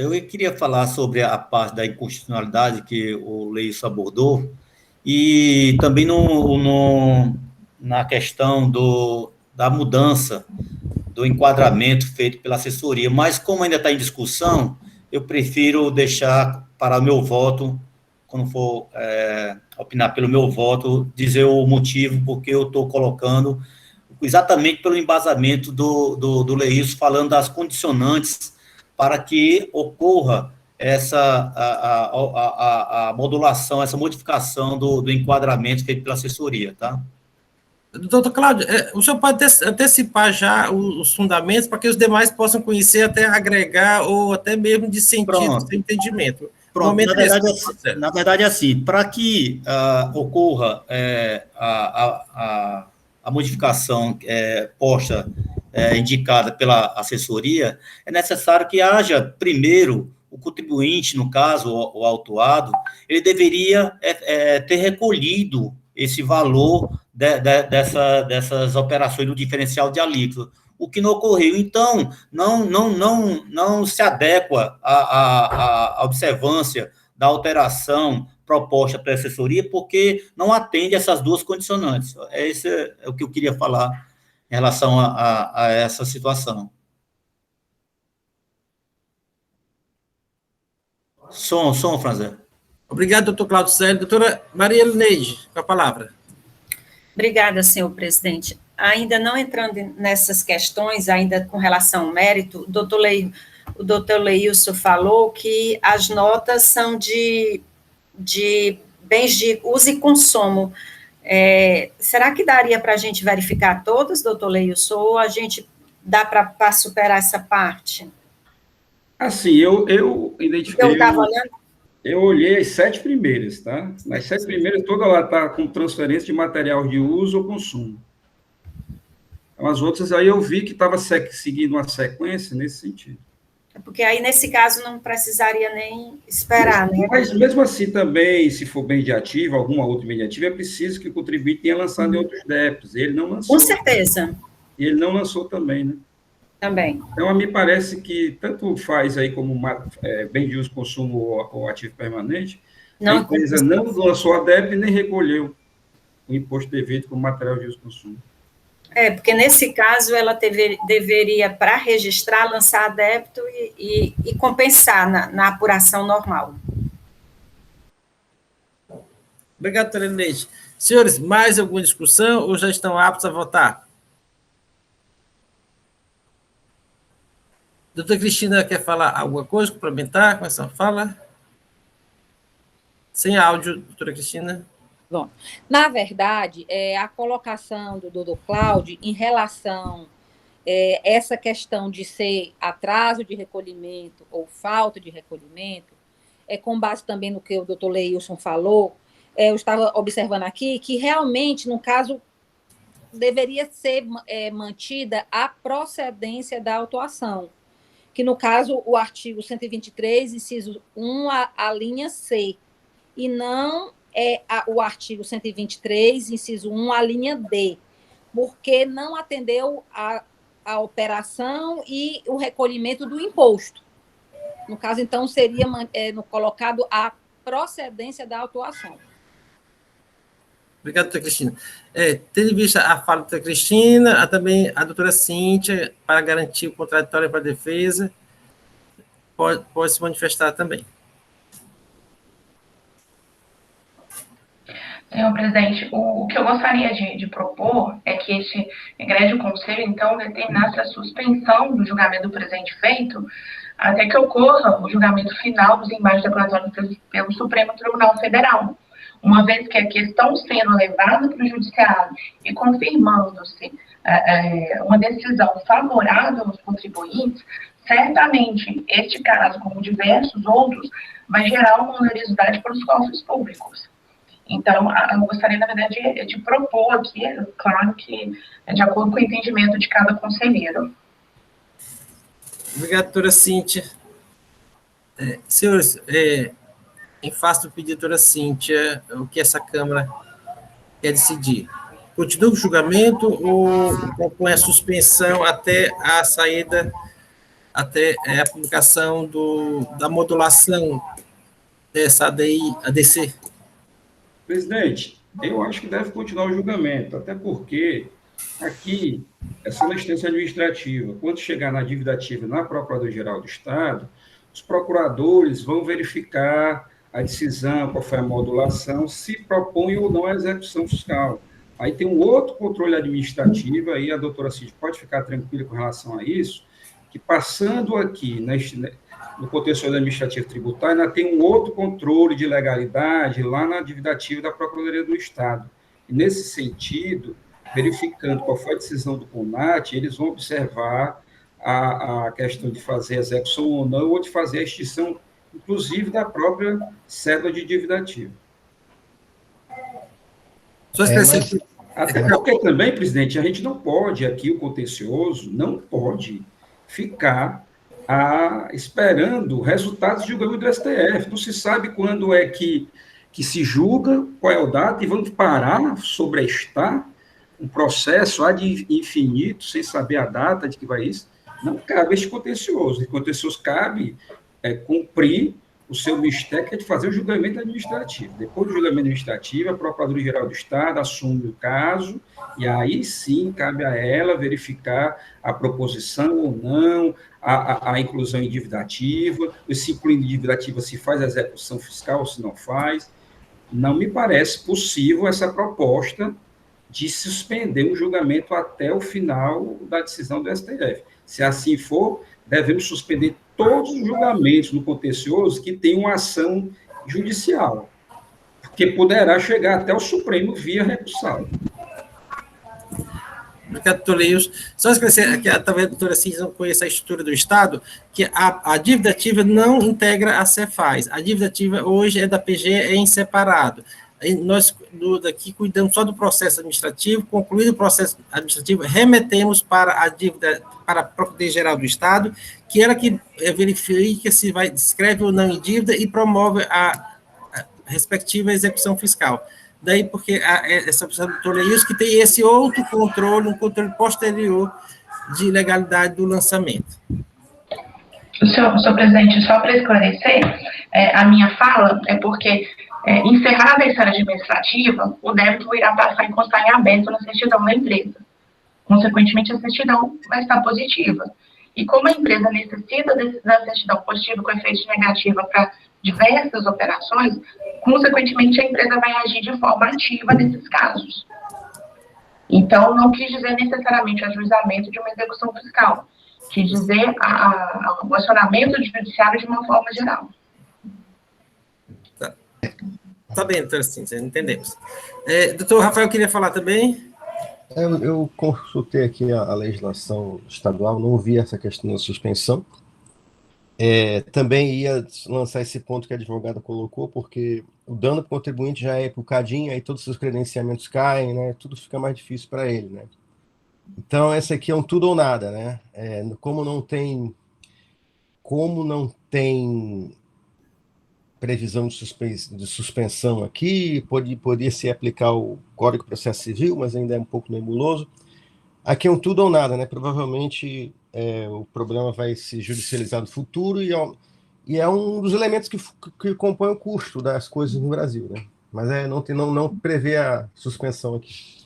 eu queria falar sobre a parte da inconstitucionalidade que o Leilson abordou e também na questão da mudança do enquadramento feito pela assessoria, mas como ainda está em discussão, eu prefiro deixar para o meu voto, quando for opinar pelo meu voto, dizer o motivo porque eu estou colocando, exatamente pelo embasamento do Leilson, falando das condicionantes para que ocorra a modulação, essa modificação do enquadramento feito pela assessoria, tá? Doutor Cláudio, o senhor pode antecipar já os fundamentos para que os demais possam conhecer, até agregar, ou até mesmo de sentido, sem entendimento. Pronto, na verdade, assim, para que ocorra a modificação posta, indicada pela assessoria, é necessário que haja, primeiro, o contribuinte, no caso, o autuado, ele deveria ter recolhido esse valor dessas operações do diferencial de alíquota, o que não ocorreu. Então, não se adequa à observância da alteração proposta pela assessoria, porque não atende essas duas condicionantes. Esse é o que eu queria falar em relação a essa situação. Som, Franzé. Obrigado, doutor Cláudio Célio. Doutora Maria Elineide, com a palavra. Obrigada, senhor presidente. Ainda não entrando nessas questões, ainda com relação ao mérito, o doutor Leilson falou que as notas são de bens de uso e consumo. Será que daria para a gente verificar todas, doutor Leilson, ou a gente dá para superar essa parte? Assim, eu identifiquei... Eu estava olhando... Eu olhei as 7 primeiras, tá? Nas 7 primeiras, toda lá está com transferência de material de uso ou consumo. Então, as outras aí eu vi que estava seguindo uma sequência nesse sentido. Porque aí, nesse caso, não precisaria nem esperar, né? Mas, mesmo assim, também, se for bem de ativo, alguma outra bem de ativo, é preciso que o contribuinte tenha lançado em outros débitos. Ele não lançou. Com certeza. E ele não lançou também, né? Também. Então, me parece que tanto faz aí como bem de uso, consumo ou ativo permanente, a empresa não lançou a débito e nem recolheu o imposto devido como material de uso e consumo. Porque nesse caso ela deveria, para registrar, lançar a débito e compensar na apuração normal. Obrigado, doutora Elineide. Senhores, mais alguma discussão ou já estão aptos a votar? Doutora Cristina quer falar alguma coisa, complementar com essa fala? Sem áudio, doutora Cristina. Bom, na verdade, a colocação do doutor Cláudio em relação a essa questão de ser atraso de recolhimento ou falta de recolhimento, com base também no que o doutor Leilson falou, eu estava observando aqui que realmente, no caso, deveria ser mantida a procedência da autuação, que no caso o artigo 123, inciso 1, a linha C, e não o artigo 123, inciso 1, a linha D, porque não atendeu a operação e o recolhimento do imposto. No caso, então, seria colocado a procedência da autuação. Obrigado, doutora Cristina. Tendo em vista a fala da doutora Cristina, também a doutora Cíntia, para garantir o contraditório para a defesa, pode se manifestar também. Senhor presidente, o que eu gostaria de propor é que esse egrégio conselho, então, determinasse a suspensão do julgamento do presente feito até que ocorra o julgamento final dos embargos declaratórios pelo Supremo Tribunal Federal, uma vez que a questão sendo levada para o judiciário e confirmando-se uma decisão favorável aos contribuintes, certamente este caso, como diversos outros, vai gerar uma onerosidade para os cofres públicos. Então, eu gostaria, na verdade, de propor aqui, claro que de acordo com o entendimento de cada conselheiro. Obrigado, doutora Cíntia. Senhores, em face do pedido da doutora Cíntia, o que essa Câmara quer decidir? Continua o julgamento ou propõe a suspensão até a saída, até a publicação da modulação dessa ADC? Presidente, eu acho que deve continuar o julgamento, até porque aqui, essa assistência administrativa, quando chegar na dívida ativa na Procuradoria-Geral do Estado, os procuradores vão verificar a decisão, qual foi a modulação, se propõe ou não a execução fiscal. Aí tem um outro controle administrativo, aí a doutora Cid pode ficar tranquila com relação a isso, que passando aqui no contencioso administrativo tributário, ainda tem um outro controle de legalidade lá na dívida ativa da Procuradoria do Estado. E, nesse sentido, verificando qual foi a decisão do CONAT, eles vão observar a questão de fazer a execução ou não, ou de fazer a extinção, inclusive, da própria cédula de dívida ativa. Até porque também, presidente, a gente não pode, aqui o contencioso, não pode ficar esperando resultados de julgamento do STF. Não se sabe quando é que se julga, qual é o dado, e vamos parar, sobrestar um processo ad infinito, sem saber a data de que vai isso. Não cabe este contencioso. O contencioso cabe cumprir o seu mistério, que é de fazer o julgamento administrativo. Depois do julgamento administrativo, a Procuradoria-Geral do Estado assume o caso, e aí sim cabe a ela verificar a proposição ou não, a inclusão em dívida ativa, se incluindo em dívida ativa, se faz a execução fiscal ou se não faz. Não me parece possível essa proposta de suspender o julgamento até o final da decisão do STF. Se assim for, devemos suspender todos os julgamentos no contencioso que tenham ação judicial, porque poderá chegar até o Supremo via recursal. Obrigado, doutor Leils. Só esclarecer, que talvez a doutora Cíntia não conheça a estrutura do Estado, que a dívida ativa não integra a Cefaz. A dívida ativa hoje é da PGE, é em separado. Nós, daqui, cuidamos só do processo administrativo. Concluído o processo administrativo, remetemos para a dívida, para a Procuradoria-Geral do Estado, que ela que verifica se escreve ou não em dívida e promove a respectiva execução fiscal. Daí, porque essa opção do doutor Leils, que tem esse outro controle, um controle posterior de legalidade do lançamento. Senhor presidente, só para esclarecer, a minha fala é porque, encerrada a história administrativa, o débito irá passar a constar em aberto na certidão da empresa. Consequentemente, a certidão vai estar positiva. E como a empresa necessita da certidão positiva com efeito negativa para diversas operações, consequentemente, a empresa vai agir de forma ativa nesses casos. Então, não quis dizer necessariamente o ajuizamento de uma execução fiscal, quis dizer o acionamento do judiciário de uma forma geral. Tá bem, doutora Cíntia, entendemos. Doutor Rafael queria falar também? Eu consultei aqui a legislação estadual, não vi essa questão da suspensão. Também ia lançar esse ponto que a advogada colocou, porque o dano para o contribuinte já é para o CADIM, aí todos os seus credenciamentos caem, né? Tudo fica mais difícil para ele, né? Então, esse aqui é um tudo ou nada, né? Como não tem previsão de suspensão aqui, poderia se aplicar o Código de Processo Civil, mas ainda é um pouco nebuloso. Aqui é um tudo ou nada, né? Provavelmente o problema vai se judicializar no futuro e é um dos elementos que compõe o custo das coisas no Brasil, né? Mas não prevê a suspensão aqui.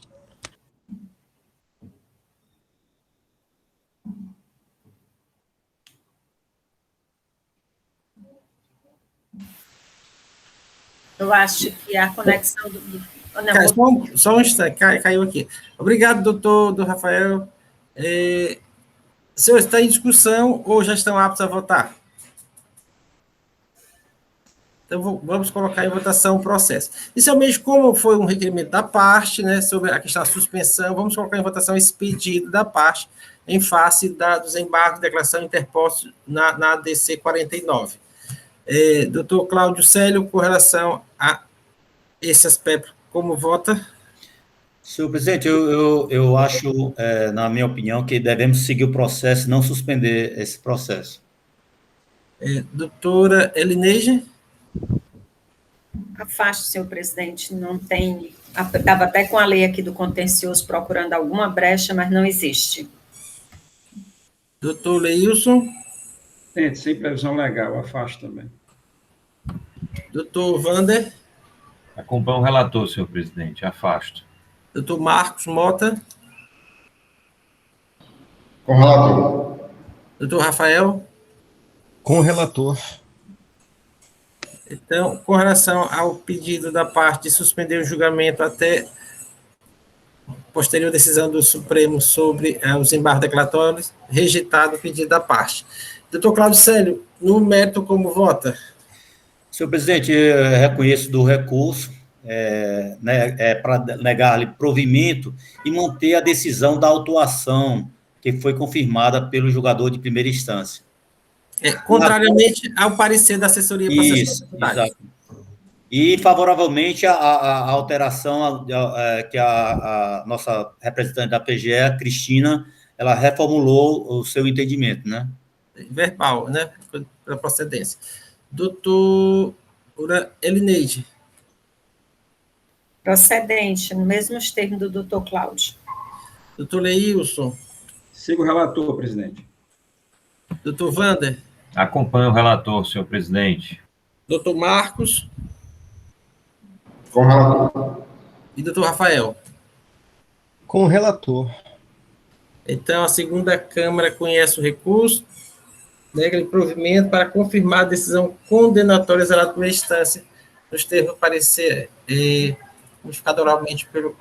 Eu acho que a conexão Só um instante, caiu aqui. Obrigado, doutor Rafael. Senhor, está em discussão ou já estão aptos a votar? Então, vamos colocar em votação o processo. Inicialmente, como foi um requerimento da parte, né, sobre a questão da suspensão, vamos colocar em votação esse pedido da parte em face dos embargos de declaração interpostos na ADC 49. Doutor Cláudio Célio, com relação a esse aspecto, como vota? Senhor presidente, eu acho, na minha opinião, que devemos seguir o processo, não suspender esse processo. Doutora Elineide? Afasto, senhor presidente, não tem... Estava até com a lei aqui do contencioso procurando alguma brecha, mas não existe. Doutor Leilson? Sem previsão legal, afasto também. Doutor Wander? Acompanho o relator, senhor presidente, afasto. Doutor Marcos Mota? Com o relator. Doutor Rafael? Com o relator. Então, com relação ao pedido da parte de suspender o julgamento até posterior decisão do Supremo sobre os embargos declaratórios, rejeitado o pedido da parte. Doutor Cláudio Célio, no mérito, como vota? Senhor presidente, eu reconheço do recurso, para negar-lhe provimento e manter a decisão da autuação que foi confirmada pelo julgador de primeira instância. Contrariamente ao parecer da assessoria processual. Isso, exato. E favoravelmente à alteração que a nossa representante da PGE, a Cristina, ela reformulou o seu entendimento, né? Verbal, né? Pela procedência. Doutora Elineide. Procedente, no mesmos termos do doutor Cláudio. Doutor Leilson. Sigo o relator, presidente. Doutor Wander. Acompanho o relator, senhor presidente. Doutor Marcos. Com o relator. E doutor Rafael. Com o relator. Então, a segunda Câmara conhece o recurso, nega-lhe provimento para confirmar a decisão condenatória exarada pela instância, nos termos do parecer modificado oralmente pela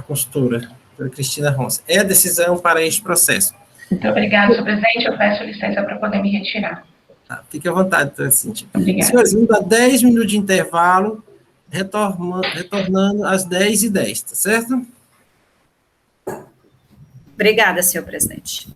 consultora, pela Cristina Ronça. É a decisão para este processo. Muito obrigada, senhor presidente. Eu peço licença para poder me retirar. Tá, fique à vontade, doutora Cíntia. Obrigada. Senhores, vamos dar 10 minutos de intervalo, retornando às 10h10, tá certo? Obrigada, senhor presidente.